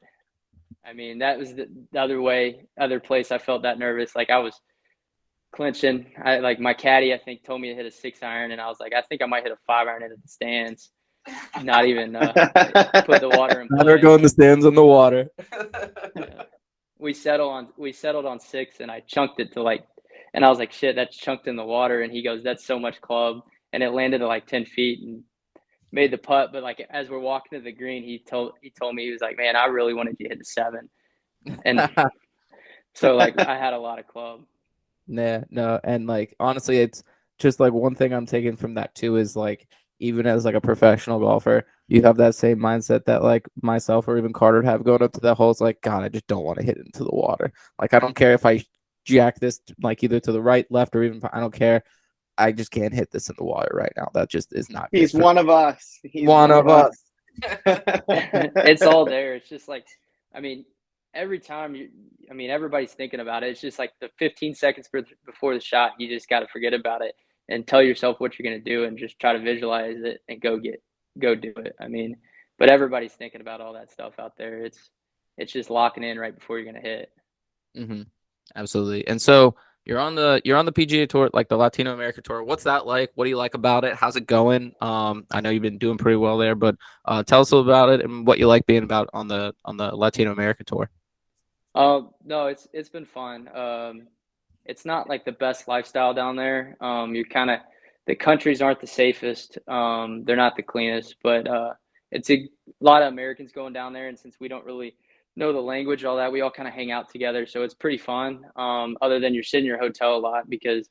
Speaker 2: I mean, that was the other place I felt that nervous. Like I was clinching. Like my caddy, I think, told me to hit a 6-iron, and I was like, I think I might hit a 5-iron into the stands. Not even put the water in
Speaker 1: Never
Speaker 2: play.
Speaker 1: go in the stands on the water.
Speaker 2: Yeah. We settled on 6, and I chunked it to like, and I was like, shit, that's chunked in the water. And he goes, that's so much club, and it landed at like 10 feet and made the putt. But like as we're walking to the green, he told me, he was like, man, I really wanted you to hit the 7. And so like I had a lot of club.
Speaker 1: Nah, no, and like honestly, it's just like one thing I'm taking from that too is like even as like a professional golfer, you have that same mindset that like myself or even Carter have going up to that hole. It's like, God, I just don't want to hit it into the water. Like I don't care if I jack this like either to the right, left, or even I don't care. I just can't hit this in the water right now. That just is not good.
Speaker 3: He's one of us. He's
Speaker 1: one of us.
Speaker 2: It's all there. It's just like, I mean, every time everybody's thinking about it. It's just like the 15 seconds before the shot, you just got to forget about it and tell yourself what you're going to do and just try to visualize it and go do it. I mean, but everybody's thinking about all that stuff out there. It's just locking in right before you're going to hit.
Speaker 1: Mm-hmm. Absolutely. And so you're on the PGA Tour, like the Latino America Tour. What's that like? What do you like about it? How's it going? I know you've been doing pretty well there, but tell us a little about it and what you like being about on the Latino America Tour.
Speaker 2: No, it's been fun. It's not like the best lifestyle down there. The countries aren't the safest. They're not the cleanest, but it's a lot of Americans going down there, and since we don't really know the language, all that, we all kind of hang out together, so it's pretty fun. Other than you're sitting in your hotel a lot, because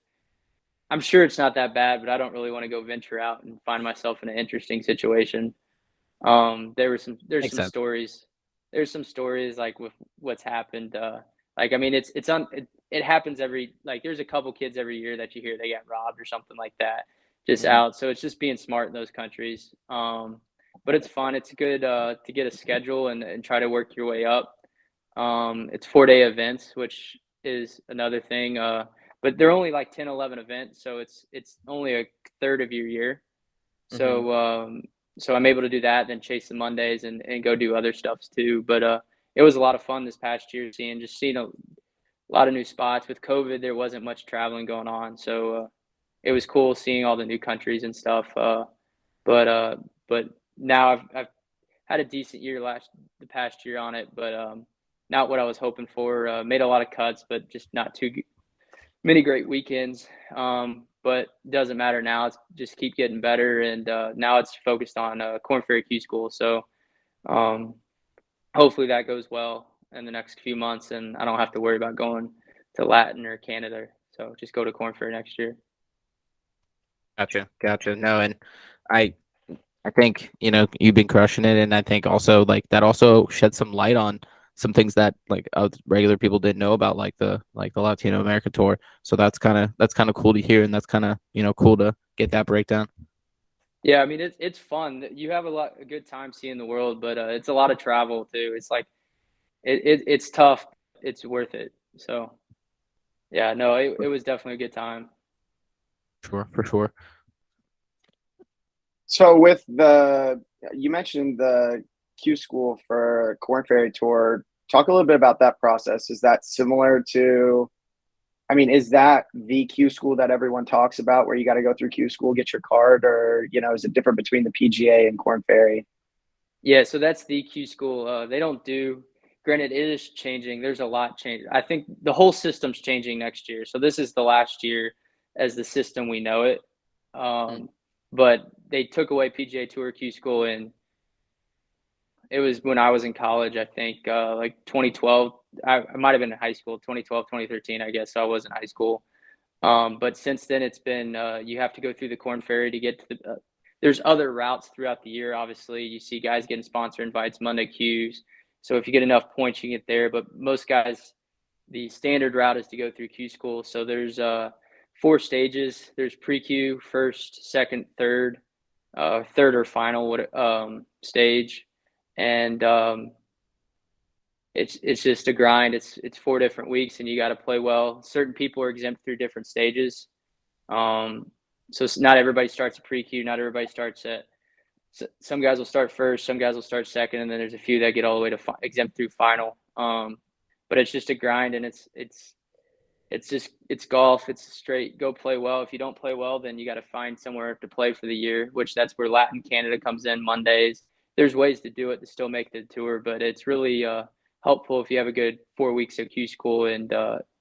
Speaker 2: I'm sure it's not that bad, but I don't really want to go venture out and find myself in an interesting situation. There's some stories. There's some stories like with what's happened. Like I mean, it happens there's a couple kids every year that you hear they got robbed or something like that, just out. So it's just being smart in those countries. But it's fun. It's good to get a schedule and try to work your way up. It's 4-day events, which is another thing. But they're only like 10, 11 events, so it's only a third of your year. So so I'm able to do that, then chase the Mondays and go do other stuffs too. But it was a lot of fun this past year seeing a lot of new spots. With COVID, there wasn't much traveling going on, so it was cool seeing all the new countries and stuff. But now I've had a decent year the past year on it, but not what I was hoping for. Made a lot of cuts, but just not too many great weekends. But it doesn't matter now. It's just keep getting better, and now it's focused on Corn Ferry Q School. So hopefully that goes well in the next few months, and I don't have to worry about going to Latin or Canada. So just go to Corn Ferry next year.
Speaker 1: Gotcha. No, and I think you've been crushing it, and I think also like that also shed some light on some things that like regular people didn't know about, like the Latino America Tour. So that's kind of cool to hear, and that's kind of cool to get that breakdown.
Speaker 2: Yeah, I mean it's fun. You have a good time seeing the world, but it's a lot of travel too. It's like it's tough. It's worth it. So yeah, no, it was definitely a good time.
Speaker 1: Sure, for sure.
Speaker 3: So you mentioned the Q School for Corn Ferry Tour. Talk a little bit about that process. Is that similar to I mean, is that the Q school that everyone talks about where you got to go through Q school, get your card, or, is it different between the PGA and Corn Ferry?
Speaker 2: Yeah, so that's the Q school. They don't do. Granted, it is changing. There's a lot changing. I think the whole system's changing next year. So this is the last year as the system we know it.
Speaker 1: Mm.
Speaker 2: But they took away PGA Tour Q school, and it was when I was in college. I think like 2012. I might have been in high school. 2012, 2013. I guess so I was in high school. But since then, it's been you have to go through the Corn Ferry to get to the. There's other routes throughout the year. Obviously, you see guys getting sponsor invites, Monday Qs. So if you get enough points, you get there. But most guys, the standard route is to go through Q school. So there's 4 stages. There's pre-Q, first, second, third, third or final stage, and it's just a grind. It's 4 different weeks, and you got to play well. Certain people are exempt through different stages. So not everybody starts at pre-Q. Not everybody starts at. Some guys will start first. Some guys will start second, and then there's a few that get all the way to exempt through final. But it's just a grind, and it's golf. It's straight go play well. If you don't play well, then you got to find somewhere to play for the year, which that's where Latin Canada comes in Mondays. There's ways to do it to still make the tour, but it's really helpful if you have a good 4 weeks of Q school and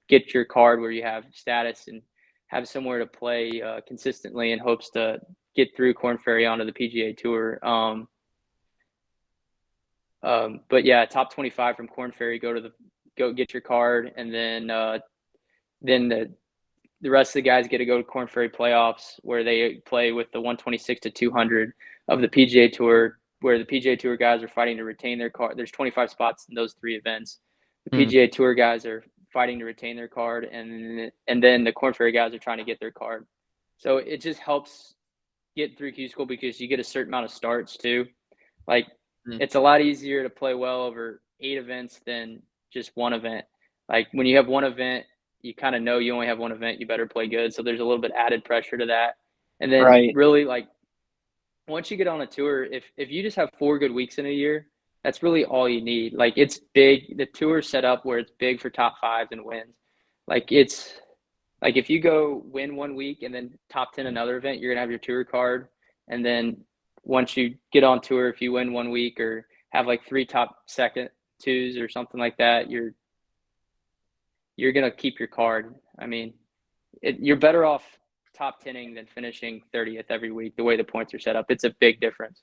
Speaker 2: get your card where you have status and have somewhere to play consistently in hopes to get through Corn Ferry onto the PGA Tour. But yeah, top 25 from Corn Ferry, go get your card, and then the rest of the guys get to go to Corn Ferry playoffs where they play with the 126 to 200 of the PGA Tour, where the PGA Tour guys are fighting to retain their card. There's 25 spots in those 3 events. The PGA Tour guys are fighting to retain their card, and then the Corn Ferry guys are trying to get their card. So it just helps get through Q school because you get a certain amount of starts too. Like it's a lot easier to play well over 8 events than just one event. Like when you have one event, you kind of know you only have one event, you better play good. So there's a little bit added pressure to that. And then really like once you get on a tour, if you just have 4 good weeks in a year, that's really all you need. Like it's big. The tour's set up where it's big for top 5s and wins. Like it's like if you go win one week and then top 10 another event, you're gonna have your tour card. And then once you get on tour, if you win one week or have like 3 top second twos or something like that, you're gonna keep your card. I mean, you're better off top 10ing than finishing 30th every week. The way the points are set up, it's a big difference.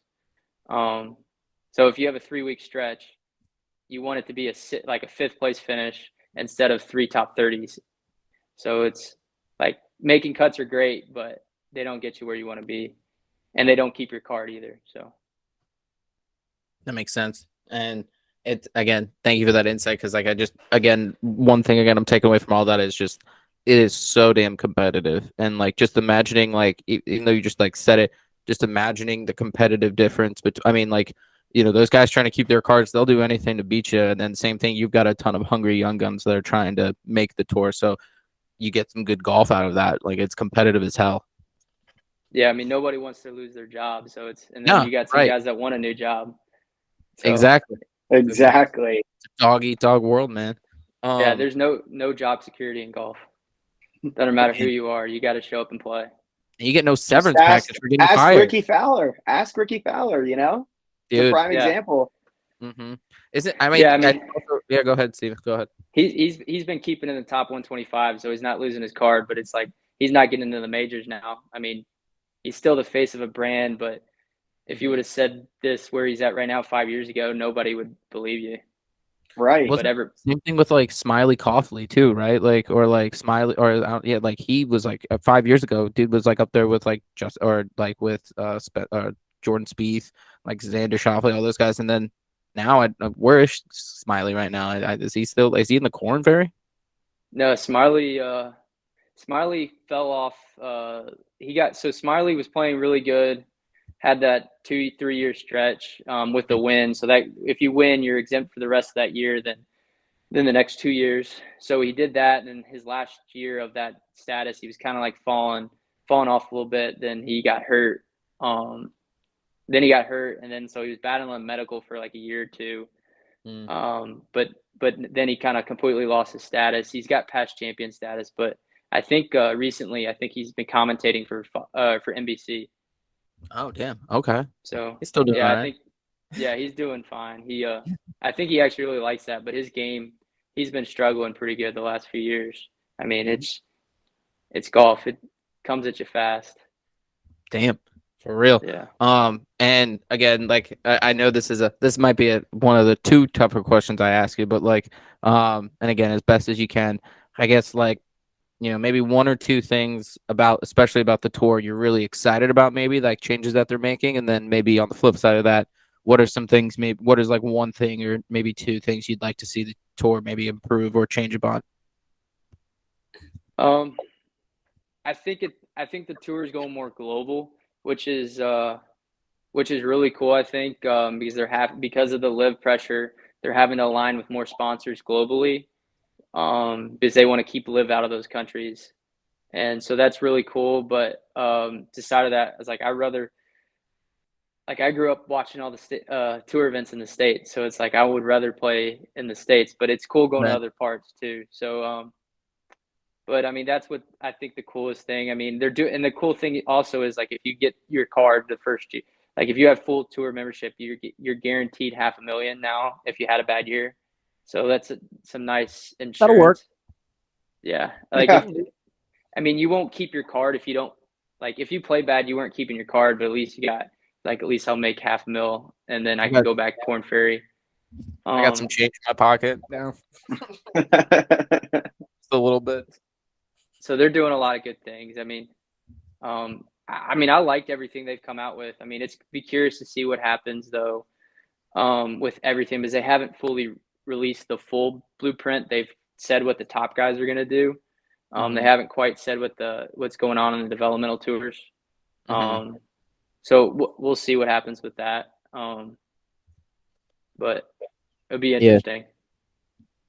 Speaker 2: So if you have a 3-week stretch, you want it to be a 5th place finish instead of 3 top 30s. So it's like making cuts are great, but they don't get you where you want to be, and they don't keep your card either. So
Speaker 1: that makes sense. And it again, thank you for that insight because like one thing I'm taking away from all that is just it is so damn competitive, and like just imagining like even though you just like said it, just imagining the competitive difference. But I mean like. Those guys trying to keep their cards, they'll do anything to beat you. And then same thing, you've got a ton of hungry young guns that are trying to make the tour. So you get some good golf out of that. Like it's competitive as hell.
Speaker 2: Yeah, I mean nobody wants to lose their job, so and then you got some guys that want a new job. So,
Speaker 3: Exactly. It's a
Speaker 1: dog eat dog world, man.
Speaker 2: Yeah, there's no job security in golf. Doesn't matter who you are, you got to show up and play.
Speaker 1: And you get no severance package for getting fired.
Speaker 3: Ask Ricky Fowler.
Speaker 1: Dude,
Speaker 3: it's a prime example.
Speaker 1: Mm-hmm. Is it? I mean, go ahead, Steve. Go ahead.
Speaker 2: He's been keeping in the top 125, so he's not losing his card. But it's like he's not getting into the majors now. I mean, he's still the face of a brand, but if you would have said this where he's at right now 5 years ago, nobody would believe you.
Speaker 3: Right.
Speaker 1: Whatever. Same thing with like Smiley Coughley too, right? Like or like Smiley or like he was like 5 years ago, dude was like up there with like with Jordan Spieth, like Xander Schauffele, all those guys, and then now where is Smiley right now? Is he in the Corn Ferry?
Speaker 2: No, Smiley fell off. Smiley was playing really good, had that 2-3 year stretch with the win. So that if you win, you're exempt for the rest of that year. Then the next 2 years. So he did that, and in his last year of that status, he was kind of like falling off a little bit. Then he got hurt. And then so he was battling medical for like a year or two. But but then he kind of completely lost his status. He's got past champion status, but I think recently, I think he's been commentating for NBC.
Speaker 1: Oh, damn. Okay.
Speaker 2: So
Speaker 1: He's still doing all
Speaker 2: yeah, I
Speaker 1: right.
Speaker 2: think he's doing fine. I think he actually really likes that, but his game, he's been struggling pretty good the last few years. I mean, it's golf. It comes at you fast.
Speaker 1: Damn. For real.
Speaker 2: Yeah.
Speaker 1: And again, like I know this might be one of the two tougher questions I ask you, but like, and again, as best as you can, I guess like, maybe one or two things especially about the tour you're really excited about, maybe like changes that they're making. And then maybe on the flip side of that, what are some things, what is like one thing or maybe two things you'd like to see the tour maybe improve or change upon?
Speaker 2: Um, I think the tour is going more global, which is really cool. I think because because of the live pressure, they're having to align with more sponsors globally because they want to keep live out of those countries, and so that's really cool. But decided that I was like, I grew up watching all the tour events in the States, so it's like I would rather play in the States, but it's cool going to
Speaker 1: Right.
Speaker 2: other parts too. So but I mean, that's what I think the coolest thing. I mean, they're doing, and the cool thing also is like if you get your card the first year, like if you have full tour membership, you're guaranteed $500,000 now if you had a bad year. So that's some nice
Speaker 1: That'll work.
Speaker 2: insurance. Yeah, like
Speaker 3: Yeah.
Speaker 2: I mean, you won't keep your card if you don't like if you play bad, you weren't keeping your card, but at least you got like at least I'll make $500,000 and then I can go back to Corn Ferry.
Speaker 1: I got some change in my pocket now. Just a little bit.
Speaker 2: So they're doing a lot of good things. I mean, I liked everything they've come out with. I mean, it's be curious to see what happens though, with everything because they haven't fully released the full blueprint. They've said what the top guys are going to do. They haven't quite said what's going on in the developmental tours. So we'll see what happens with that. But it'll be interesting.
Speaker 1: Yeah.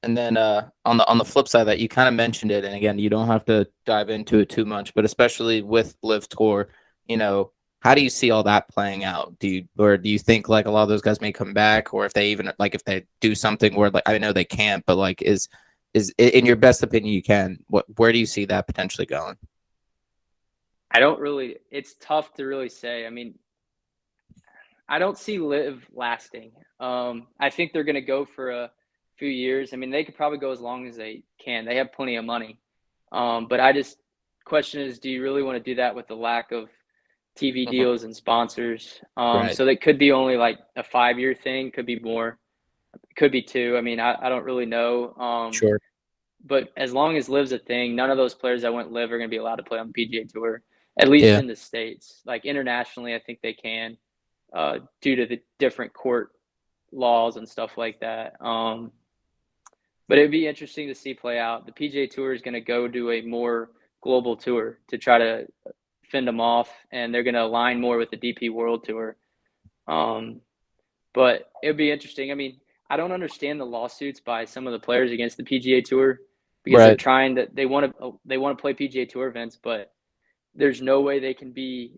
Speaker 1: And then on the flip side of that, you kind of mentioned it, and again, you don't have to dive into it too much, but especially with Live Tour, how do you see all that playing out? Do you think like a lot of those guys may come back, or if they even like if they do something where like I know they can't, but like is in your best opinion you can, where do you see that potentially going?
Speaker 2: It's tough to really say. I mean, I don't see Live lasting. I think they're going to go for a few years. I mean, they could probably go as long as they can. They have plenty of money. But question is, do you really want to do that with the lack of TV deals and sponsors?
Speaker 1: Right.
Speaker 2: So that could be only like a 5-year thing, could be more, could be 2. I mean, I don't really know.
Speaker 1: Sure.
Speaker 2: But as long as Live's a thing, none of those players that went Live are going to be allowed to play on the PGA Tour, at least in the States. Like internationally, I think they can, due to the different court laws and stuff like that. But it'd be interesting to see play out. The PGA Tour is going to go do a more global tour to try to fend them off, and they're going to align more with the DP World Tour. But it'd be interesting. I mean, I don't understand the lawsuits by some of the players against the PGA Tour because they're trying to they want to play PGA Tour events, but there's no way they can be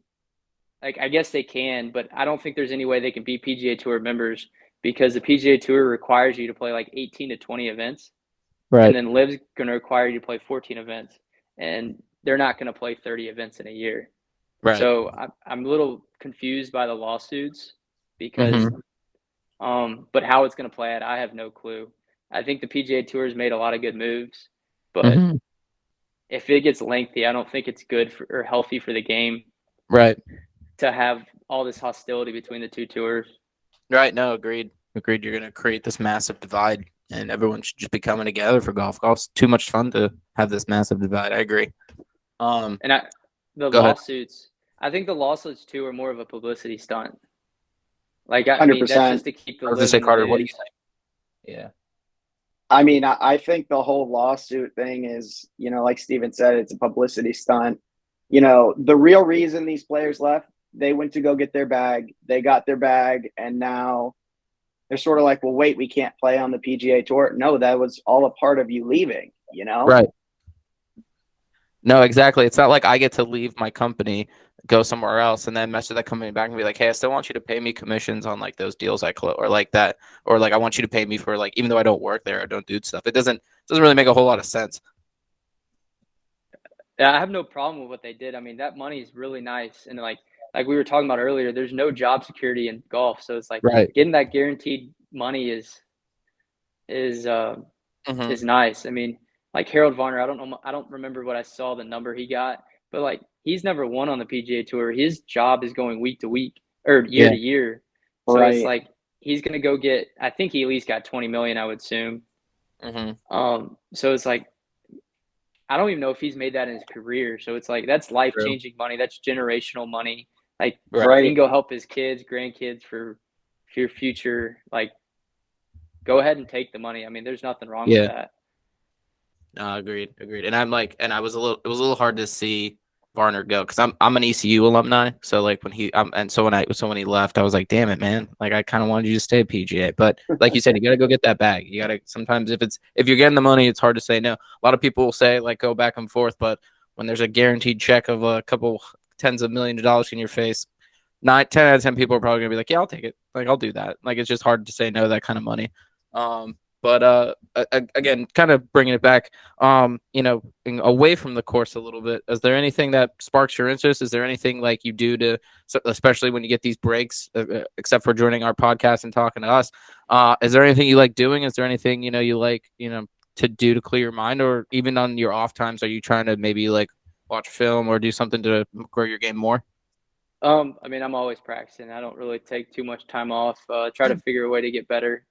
Speaker 2: like I guess they can, but I don't think there's any way they can be PGA Tour members because the PGA Tour requires you to play like 18 to 20 events. Right. And then Live's going to require you to play 14 events, and they're not going to play 30 events in a year. Right. So I'm a little confused by the lawsuits because but how it's going to play out, I have no clue. I think the PGA Tour has made a lot of good moves, but if it gets lengthy, I don't think it's good or healthy for the game.
Speaker 1: Right.
Speaker 2: To have all this hostility between the two tours.
Speaker 1: Right. No, agreed. You're going to create this massive divide, and everyone should just be coming together for golf. Golf's too much fun to have this massive divide. I agree.
Speaker 2: The lawsuits, I think the lawsuits too are more of a publicity stunt. Like, I mean, that's just to keep the.
Speaker 1: I was going to say, Carter, what do you think? Yeah.
Speaker 3: I mean, I think the whole lawsuit thing is, like Steven said, it's a publicity stunt. The real reason these players left, they went to go get their bag. They got their bag, and now they're sort of like, well, wait, we can't play on the PGA Tour. No, that was all a part of you leaving,
Speaker 1: Right. No, exactly. It's not like I get to leave my company, go somewhere else, and then message that company back and be like, "Hey, I still want you to pay me commissions on like those deals I close, or like that, or like I want you to pay me for like even though I don't work there, I don't do stuff." It doesn't really make a whole lot of sense.
Speaker 2: Yeah, I have no problem with what they did. I mean, that money is really nice, and like we were talking about earlier, there's no job security in golf, so it's like
Speaker 1: Right.
Speaker 2: getting that guaranteed money is
Speaker 1: Hmm.
Speaker 2: is nice. I mean, like Harold Varner, I don't remember what I saw the number he got, but like he's never won on the PGA Tour. His job is going week to week or year
Speaker 1: Yeah.
Speaker 2: to year, so it's
Speaker 3: Right.
Speaker 2: like he's gonna go get. I think he at least got 20 million, I would assume.
Speaker 1: Hmm.
Speaker 2: So it's like I don't even know if he's made that in his career. So it's like that's life
Speaker 1: True.
Speaker 2: changing money. That's generational money. Like
Speaker 1: Right.
Speaker 2: he
Speaker 3: Right.
Speaker 2: can go help his kids, grandkids for your future. Like go ahead and take the money. I mean, there's nothing wrong with
Speaker 1: Yeah.
Speaker 2: that.
Speaker 1: No, agreed, agreed. And I'm like, and it was a little hard to see Varner go because I'm an ECU alumni. So like when and so when he left, I was like, damn it, man. Like I kind of wanted you to stay at PGA, but like you said, you got to go get that bag. You got to sometimes if you're getting the money, it's hard to say no. A lot of people will say like go back and forth, but when there's a guaranteed check of a couple tens of millions of dollars in your face, 10 out of 10 people are probably gonna be like, yeah, I'll take it. Like I'll do that. Like it's just hard to say no to that kind of money. But again, kind of bringing it back, away from the course a little bit. Is there anything that sparks your interest? Is there anything like you do to, especially when you get these breaks, except for joining our podcast and talking to us? Is there anything you like doing? Is there anything you like to do to clear your mind, or even on your off times, are you trying to maybe like watch film or do something to grow your game more?
Speaker 2: I mean, I'm always practicing. I don't really take too much time off. Try to figure a way to get better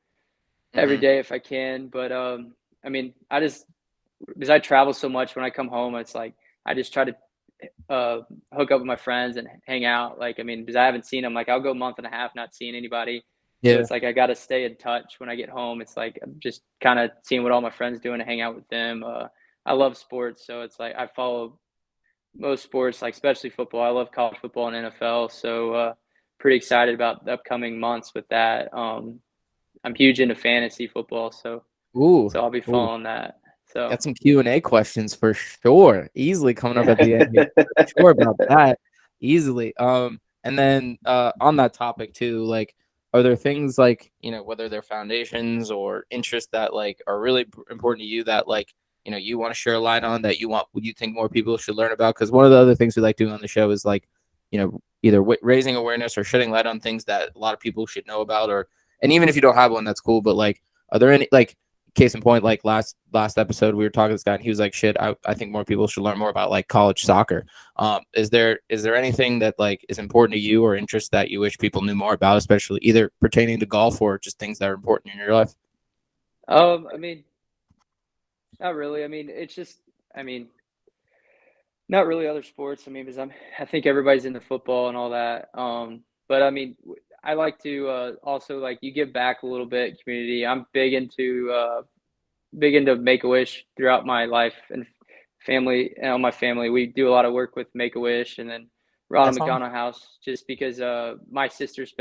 Speaker 2: every
Speaker 1: Mm-hmm.
Speaker 2: day if I can. But I mean, I just because I travel so much when I come home, it's like I just try to uh, hook up with my friends and hang out. Like, I mean, because I haven't seen them. Like, I'll go a month and a half not seeing anybody. So
Speaker 1: Yeah,
Speaker 2: it's like I got to stay in touch when I get home. It's like I'm just kind of seeing what all my friends doing to hang out with them. I love sports, so it's like I follow most sports, like especially football. I love college football and NFL. So pretty excited about the upcoming months with that. I'm huge into fantasy football,
Speaker 1: ooh,
Speaker 2: so I'll be
Speaker 1: ooh.
Speaker 2: following that. So
Speaker 1: Got some Q&A questions for sure. Easily coming up at the end here. For sure about that. Easily. And then on that topic too, like are there things like, whether they're foundations or interests that like are really important to you that like, you want to share a light on that you think more people should learn about? Because one of the other things we like doing on the show is like, either raising awareness or shedding light on things that a lot of people should know about, and even if you don't have one, that's cool. But like, are there any like case in point, like last episode, we were talking to this guy, and he was like, "Shit, I think more people should learn more about like college soccer." Is there anything that like is important to you or interest that you wish people knew more about, especially either pertaining to golf or just things that are important in your life?
Speaker 2: I mean, not really. I mean, it's just, I mean, not really other sports. I mean, because I think everybody's into football and all that. But I mean, I like to also like you give back a little bit, community. I'm big into Make a Wish throughout my life and family and my family. We do a lot of work with Make a Wish and then
Speaker 1: That's
Speaker 2: Ronald
Speaker 1: all.
Speaker 2: McDonald House, just because my sister's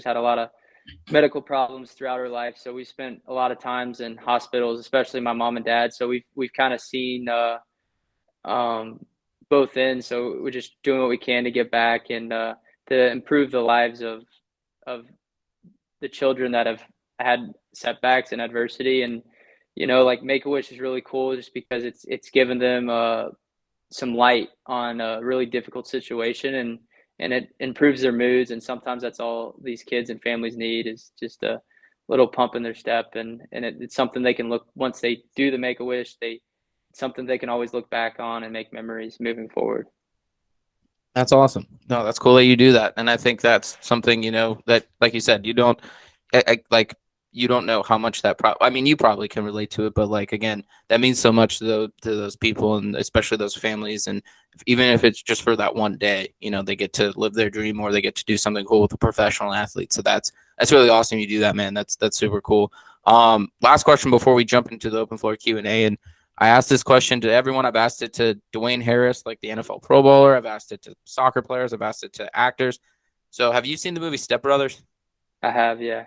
Speaker 2: had a lot of medical problems throughout her life, so we spent a lot of times in hospitals, especially my mom and dad. So we've kind of seen um, both ends. So we're just doing what we can to give back and to improve the lives of the children that have had setbacks and adversity. And like Make a Wish is really cool just because it's given them some light on a really difficult situation, and it improves their moods. And sometimes that's all these kids and families need is just a little pump in their step, and it's something they can look once they do the Make a Wish. It's something they can always look back on and make memories moving forward.
Speaker 1: That's awesome. No, that's cool that you do that, and I think that's something that, like you said, you don't like you don't know how much that. I mean, you probably can relate to it, but like again, that means so much to those people and especially those families. And even if it's just for that one day, they get to live their dream or they get to do something cool with a professional athlete. So that's really awesome. You do that, man. That's super cool. Last question before we jump into the open floor Q&A, and I asked this question to everyone. I've asked it to Dwayne Harris, like the NFL Pro Bowler. I've asked it to soccer players. I've asked it to actors. So, have you seen the movie Step Brothers?
Speaker 2: I have, yeah.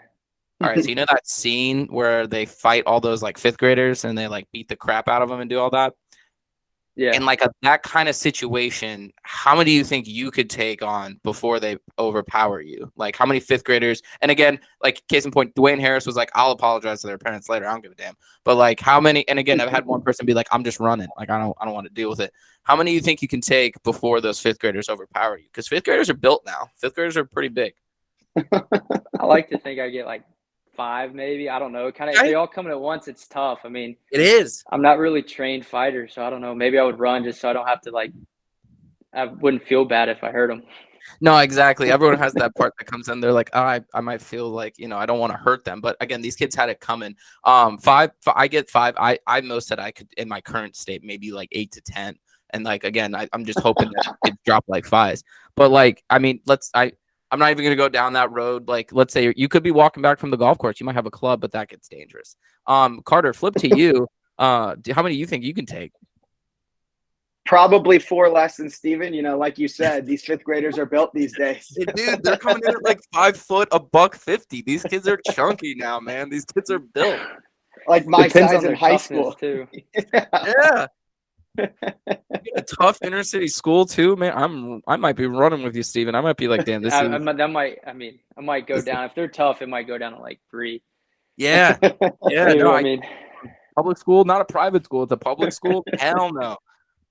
Speaker 1: All right. So, you know that scene where they fight all those like fifth graders and they like beat the crap out of them and do all that?
Speaker 2: Yeah.
Speaker 1: in like that kind of situation, how many do you think you could take on before they overpower you? Like how many fifth graders? And again, like case in point, Dwayne Harris was like, "I'll apologize to their parents later. I don't give a damn." But like how many? And again, I've had one person be like, "I'm just running. Like I don't want to deal with it." How many do you think you can take before those fifth graders overpower you? Because fifth graders are built now. Fifth graders are pretty big.
Speaker 2: I like to think I get like 5, maybe. I don't know. Kind of if they all come in at once, it's tough. I mean,
Speaker 1: It is.
Speaker 2: I'm not really trained fighter, so I don't know. Maybe I would run just so I don't have to like. I wouldn't feel bad if I hurt them.
Speaker 1: No, exactly. Everyone has that part that comes in. They're like, oh, I might feel like, I don't want to hurt them. But again, these kids had it coming. Five, I get 5. I most said I could in my current state, maybe like 8 to 10. And like, again, I'm just hoping that it drop like 5s. But like, I mean, I'm not even going to go down that road. Like, let's say you could be walking back from the golf course. You might have a club, but that gets dangerous. Carter, flip to you. How many do you think you can take?
Speaker 3: Probably 4 less than Steven. Like you said, these fifth graders are built these days.
Speaker 1: Dude, they're coming in at like 5 foot, $150. These kids are chunky now, man. These kids are built.
Speaker 3: Like my
Speaker 2: Depends
Speaker 3: size
Speaker 2: on
Speaker 3: in
Speaker 2: their
Speaker 3: high
Speaker 2: toughness,
Speaker 3: school.
Speaker 2: too.
Speaker 1: Yeah. A tough inner city school too, man. I might be running with you, Steven. I might be like, damn, this is
Speaker 2: I might go down. If they're tough, it might go down to like 3.
Speaker 1: yeah. Yeah.
Speaker 2: Two,
Speaker 1: No,
Speaker 2: I mean,
Speaker 1: public school, not a private school. It's a public school. Hell no.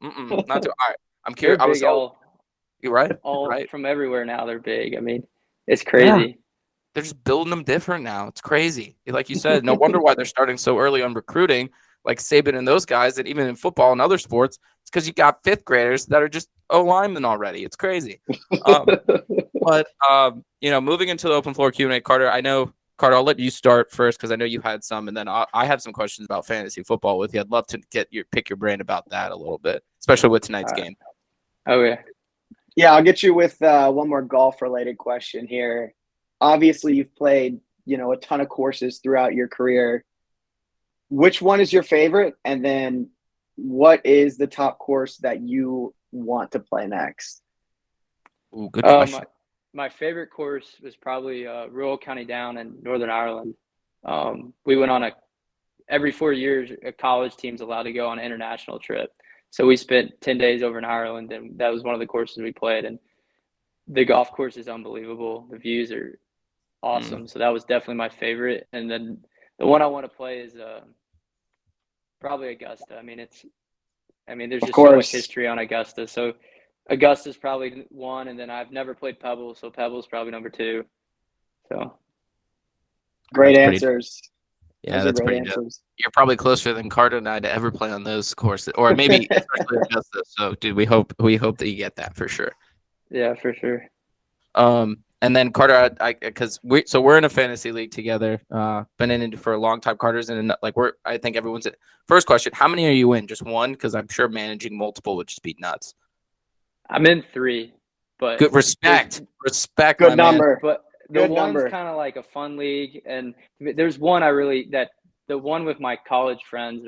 Speaker 1: Not too. All right. I'm
Speaker 2: they're
Speaker 1: curious.
Speaker 2: big.
Speaker 1: You're right.
Speaker 2: All
Speaker 1: Right.
Speaker 2: from everywhere now. They're big. I mean, it's crazy.
Speaker 1: They're just building them different now. It's crazy. Like you said, no wonder why they're starting so early on recruiting, like Saban and those guys, and even in football and other sports. It's because you got fifth graders that are just linemen already. It's crazy. But moving into the open floor Q&A, Carter, Carter, I'll let you start first because I know you had some, and then I have some questions about fantasy football with you. I'd love to pick your brain about that a little bit, especially with tonight's game.
Speaker 2: Oh, yeah.
Speaker 3: Yeah, I'll get you with one more golf-related question here. Obviously, you've played, a ton of courses throughout your career. Which one is your favorite? And then what is the top course that you want to play next?
Speaker 1: Ooh, good question.
Speaker 2: My favorite course was probably Rural County Down in Northern Ireland. We went on every 4 years, a college team's allowed to go on an international trip. So we spent 10 days over in Ireland, and that was one of the courses we played. And the golf course is unbelievable. The views are awesome. So that was definitely my favorite. And then the one I want to play is probably Augusta. There's just so much history on Augusta. So Augusta's probably 1, and then I've never played Pebble, so Pebble's probably number 2. So
Speaker 3: great answers.
Speaker 1: Yeah, that's pretty dope. You're probably closer than Carter and I to ever play on those courses, or maybe especially Augusta. So, dude, we hope that you get that for sure.
Speaker 2: Yeah, for sure.
Speaker 1: And then Carter, because we're in a fantasy league together. Been in it for a long time. Carter's in, I think everyone's in. First question: how many are you in? Just one? Because I'm sure managing multiple would just be nuts.
Speaker 2: I'm in 3, but
Speaker 1: good respect.
Speaker 3: Good number,
Speaker 2: but the one's kind of like a fun league, and there's one the one with my college friends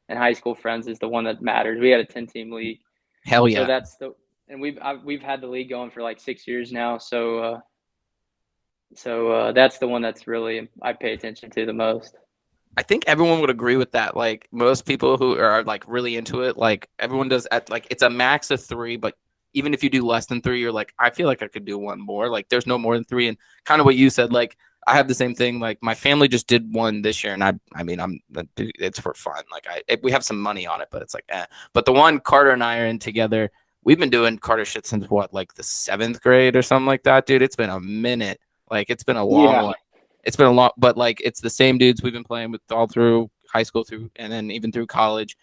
Speaker 2: and high school friends is the one that matters. We had a 10-team league.
Speaker 1: Hell yeah!
Speaker 2: So and we've had the league going for like 6 years now. So that's the one that's really I pay attention to the most.
Speaker 1: I think everyone would agree with that. Like most people who are like really into it, like everyone does it's a max of 3, but even if you do less than 3, you're like, I feel like I could do one more. Like there's no more than 3. And kind of what you said, like I have the same thing. Like my family just did one this year, and it's for fun. Like we have some money on it, but it's like, But the one Carter and I are in together, we've been doing Carter shit since like the 7th grade or something like that, dude. It's been a minute. Like it's been a long one. It's been a long, but like it's the same dudes we've been playing with all through high school and then even through college.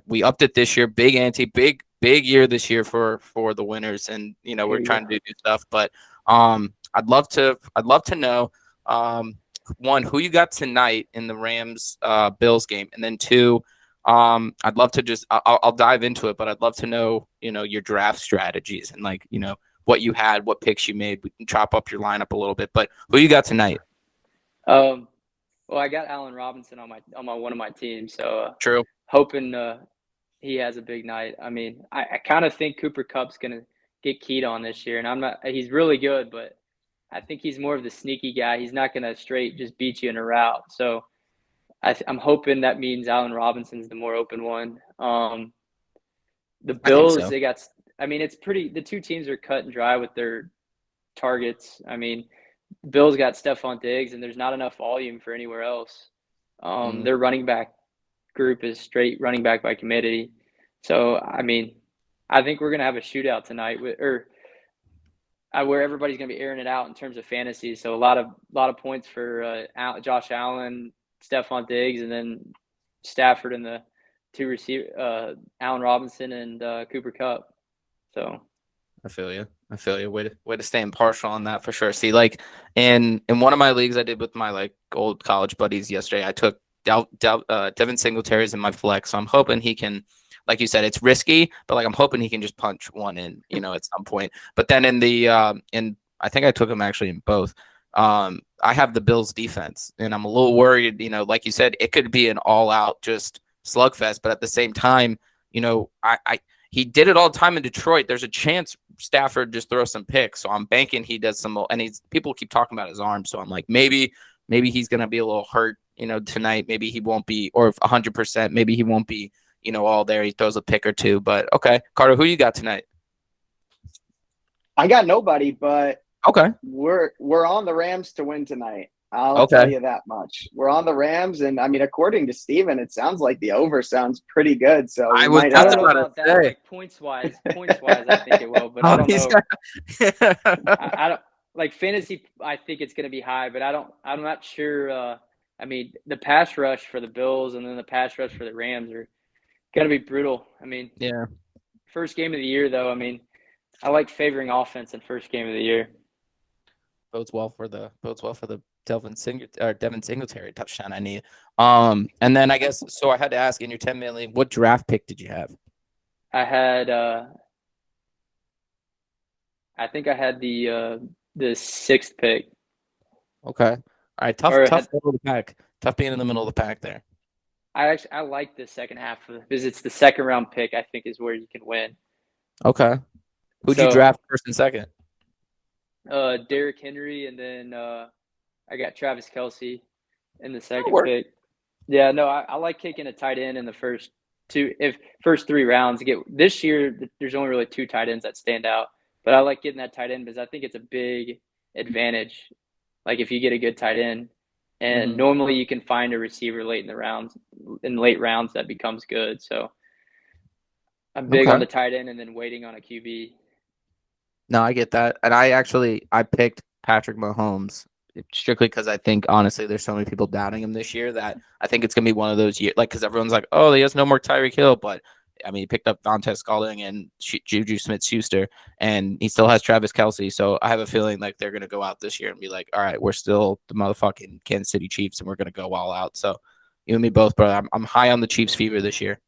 Speaker 1: We upped it this year. Big year this year for the winners, and we're trying to do new stuff. But I'd love to know one, who you got tonight in the Rams Bills game, and then 2, I'd love to I'll dive into it, but I'd love to know your draft strategies and what you had, what picks you made. We can chop up your lineup a little bit, but who you got tonight?
Speaker 2: Well, I got Allen Robinson on one of my teams, so
Speaker 1: true.
Speaker 2: Hoping he has a big night. I kind of think Cooper Kupp's gonna get keyed on this year, and he's really good, but I think he's more of the sneaky guy. He's not gonna straight just beat you in a route. So I'm hoping that means Allen Robinson's the more open one. The
Speaker 1: I think
Speaker 2: Bills,
Speaker 1: so.
Speaker 2: it's pretty. The two teams are cut and dry with their targets. I mean, Bills got Stephon Diggs, and there's not enough volume for anywhere else.
Speaker 1: Mm.
Speaker 2: Their running back group is straight running back by committee. So, I mean, I think we're going to have a shootout tonight where everybody's going to be airing it out in terms of fantasy. So a lot of points for Josh Allen, Stephon Diggs, and then Stafford and the two receiver Allen Robinson and Cooper Kupp. So
Speaker 1: I feel you. Way to stay impartial on that for sure. See, like in one of my leagues I did with my like old college buddies yesterday, I took Devin Singletary's in my flex. So I'm hoping he can, like you said, it's risky, but like I'm hoping he can just punch one in, at some point. But then I think I took him actually in both. I have the Bills defense, and I'm a little worried. Like you said, it could be an all out just slugfest. But at the same time, I he did it all the time in Detroit. There's a chance Stafford just throws some picks. So I'm banking he does some, and people keep talking about his arm. So I'm like, maybe he's going to be a little hurt, tonight. Maybe he won't be, or 100%, maybe he won't be, all there. He throws a pick or two, but okay. Carter, who you got tonight?
Speaker 3: I got nobody, but
Speaker 1: okay.
Speaker 3: We're on the Rams to win tonight. I'll tell you that much. We're on the Rams, and I mean, according to Steven, it sounds like the over sounds pretty good. So
Speaker 2: I don't know about that. Like points wise, I think it will, but I don't know. I don't like fantasy. I think it's going to be high, but I'm not sure. I mean, the pass rush for the Bills and then the pass rush for the Rams are going to be brutal. I mean,
Speaker 1: yeah.
Speaker 2: First game of the year, though. I mean, I like favoring offense in first game of the year.
Speaker 1: Bodes well for the Devin Singletary touchdown I need. And then I guess so. I had to ask in your 10-man league, what draft pick did you have?
Speaker 2: I had I think I had the 6th pick.
Speaker 1: Okay. All right. Tough middle of the pack. Tough being in the middle of the pack there.
Speaker 2: I like the second half because it's the second round pick. I think is where you can win.
Speaker 1: Okay. Who'd you draft first and second?
Speaker 2: Derrick Henry, and then I got Travis Kelce in the second pick. Yeah, no, I like kicking a tight end in the first 3 rounds. This year, there's only really 2 tight ends that stand out, but I like getting that tight end because I think it's a big advantage. Like if you get a good tight end, and normally you can find a receiver late rounds that becomes good. So I'm big on the tight end and then waiting on a QB.
Speaker 1: No, I get that. And I picked Patrick Mahomes strictly because I think, honestly, there's so many people doubting him this year that I think it's going to be one of those years, like, because everyone's like, oh, he has no more Tyreek Hill. But, I mean, he picked up Vontaze Scalding and Juju Smith-Schuster, and he still has Travis Kelce. So I have a feeling like they're going to go out this year and be like, all right, we're still the motherfucking Kansas City Chiefs, and we're going to go all out. So you and me both, bro. I'm high on the Chiefs fever this year.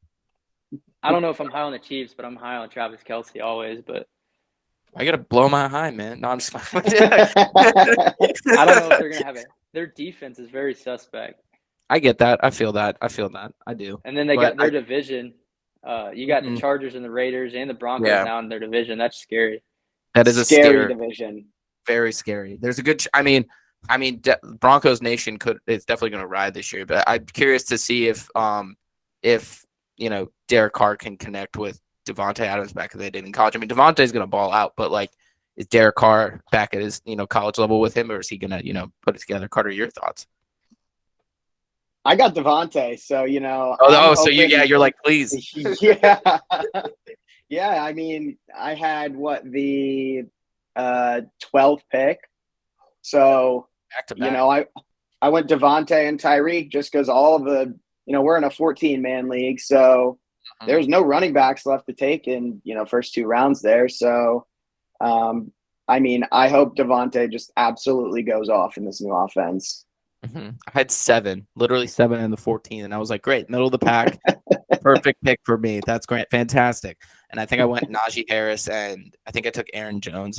Speaker 2: I don't know if I'm high on the Chiefs, but I'm high on Travis Kelce always. But
Speaker 1: I gotta blow my high, man. No, I'm just
Speaker 2: I don't know if they're gonna have it. Their defense is very suspect.
Speaker 1: I get that. I feel that. I do.
Speaker 2: And then they got their division. You got the Chargers and the Raiders and the Broncos now in their division. That's scary.
Speaker 1: That is a
Speaker 3: scary division.
Speaker 1: Very scary. There's a good. Broncos Nation is definitely going to ride this year. But I'm curious to see if Derek Carr can connect with Devontae Adams back as they did in college. I mean, Devontae's going to ball out, but like, is Derek Carr back at his college level with him, or is he going to put it together? Carter, your thoughts?
Speaker 3: I got Devontae, so
Speaker 1: you're like, please.
Speaker 3: Yeah. I mean, I had the 12th pick, so
Speaker 1: back to back.
Speaker 3: I went Devontae and Tyreek just because all of the we're in a 14-man league, so there's no running backs left to take in first 2 rounds there. So, I mean, I hope Devontae just absolutely goes off in this new offense.
Speaker 1: I had 7, literally 7 in the 14, and I was like, great, middle of the pack, perfect pick for me. That's great, fantastic. And I think I went Najee Harris, and I think I took Aaron Jones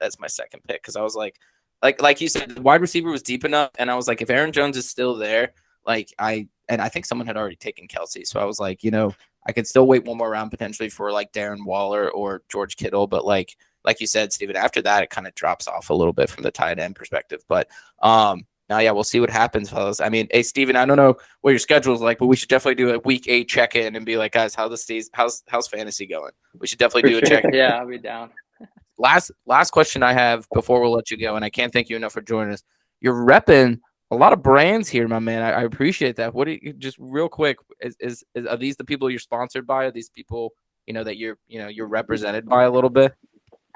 Speaker 1: as my second pick because I was like you said, the wide receiver was deep enough, and I was like, if Aaron Jones is still there, I think someone had already taken Kelce, so I was like, I could still wait one more round potentially for like Darren Waller or George Kittle, but like you said, Steven, after that it kind of drops off a little bit from the tight end perspective. But Now, yeah, we'll see what happens, fellas. I mean, hey, Steven, I don't know what your schedule is like, but we should definitely do a week 8 check-in and be like, guys, how's fantasy going? We should definitely do a check-in.
Speaker 2: Yeah, I'll be down.
Speaker 1: Last question I have before we'll let you go, and I can't thank you enough for joining us. You're repping a lot of brands here, my man. I appreciate that. What do you, just real quick, are these the people you're sponsored by? Are these people, that you're represented by a little bit?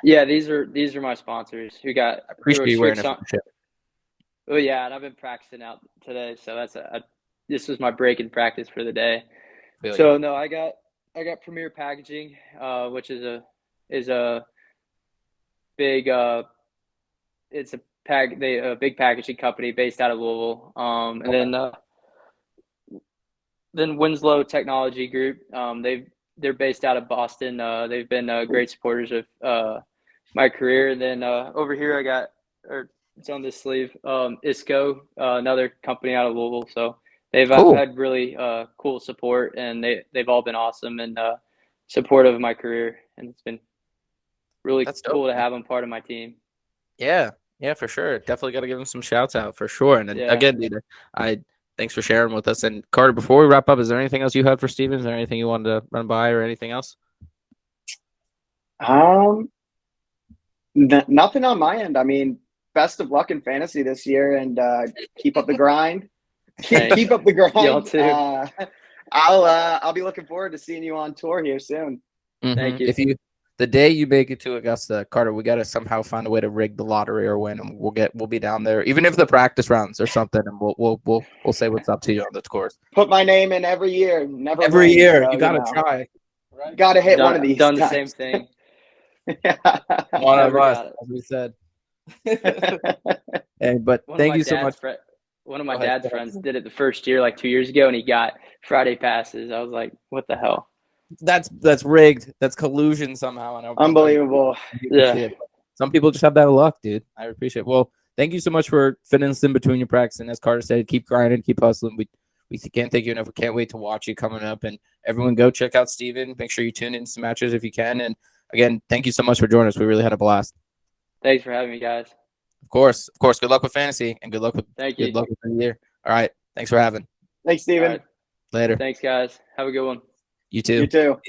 Speaker 2: Yeah, these are my sponsors who got.
Speaker 1: I appreciate you wearing it.
Speaker 2: Oh yeah, and I've been practicing out today, so this was my break in practice for the day. So no, I got Premier Packaging, which is a big it's a big packaging company based out of Louisville. And then Winslow Technology Group. They're based out of Boston. They've been great supporters of my career. And then over here it's on this sleeve, ISCO, another company out of Louisville. So they've had really cool support, and they've all been awesome and supportive of my career. And it's been really cool to have them part of my team.
Speaker 1: Yeah, for sure. Definitely got to give them some shouts out for sure. And again, dude, thanks for sharing with us. And Carter, before we wrap up, is there anything else you had for Steven? Is there anything you wanted to run by or anything else?
Speaker 3: Nothing on my end. I mean, best of luck in fantasy this year, and keep up the grind. Keep up the grind.
Speaker 2: Y'all too.
Speaker 3: I'll be looking forward to seeing you on tour here soon.
Speaker 1: Mm-hmm.
Speaker 2: Thank you.
Speaker 1: The day you make it to Augusta, Carter, we got to somehow find a way to rig the lottery or win, and we'll be down there, even if the practice rounds or something, and we'll say what's up to you on the course.
Speaker 3: Put my name in every year.
Speaker 1: Every year, so, you got to try.
Speaker 3: Right? Got to hit one of these.
Speaker 2: Done
Speaker 3: times.
Speaker 2: the same thing.
Speaker 1: One of us, as we said. But thank you so much.
Speaker 2: One of my dad's friends did it the first year, like 2 years ago, and he got Friday passes. I was like, "What the hell?"
Speaker 1: That's rigged. That's collusion somehow.
Speaker 3: Unbelievable.
Speaker 2: Yeah.
Speaker 1: Some people just have that luck, dude. I appreciate it. Well, thank you so much for fitting us in between your practice. And as Carter said, keep grinding, keep hustling. We can't thank you enough. We can't wait to watch you coming up. And everyone go check out Steven. Make sure you tune in some matches if you can. And again, thank you so much for joining us. We really had a blast.
Speaker 2: Thanks for having me, guys.
Speaker 1: Of course. Good luck with fantasy and good luck with
Speaker 2: the
Speaker 1: year. All right. Thanks for having.
Speaker 3: Thanks, Steven.
Speaker 2: Right.
Speaker 1: Later.
Speaker 2: Thanks, guys. Have a good one.
Speaker 1: You too.
Speaker 3: You too.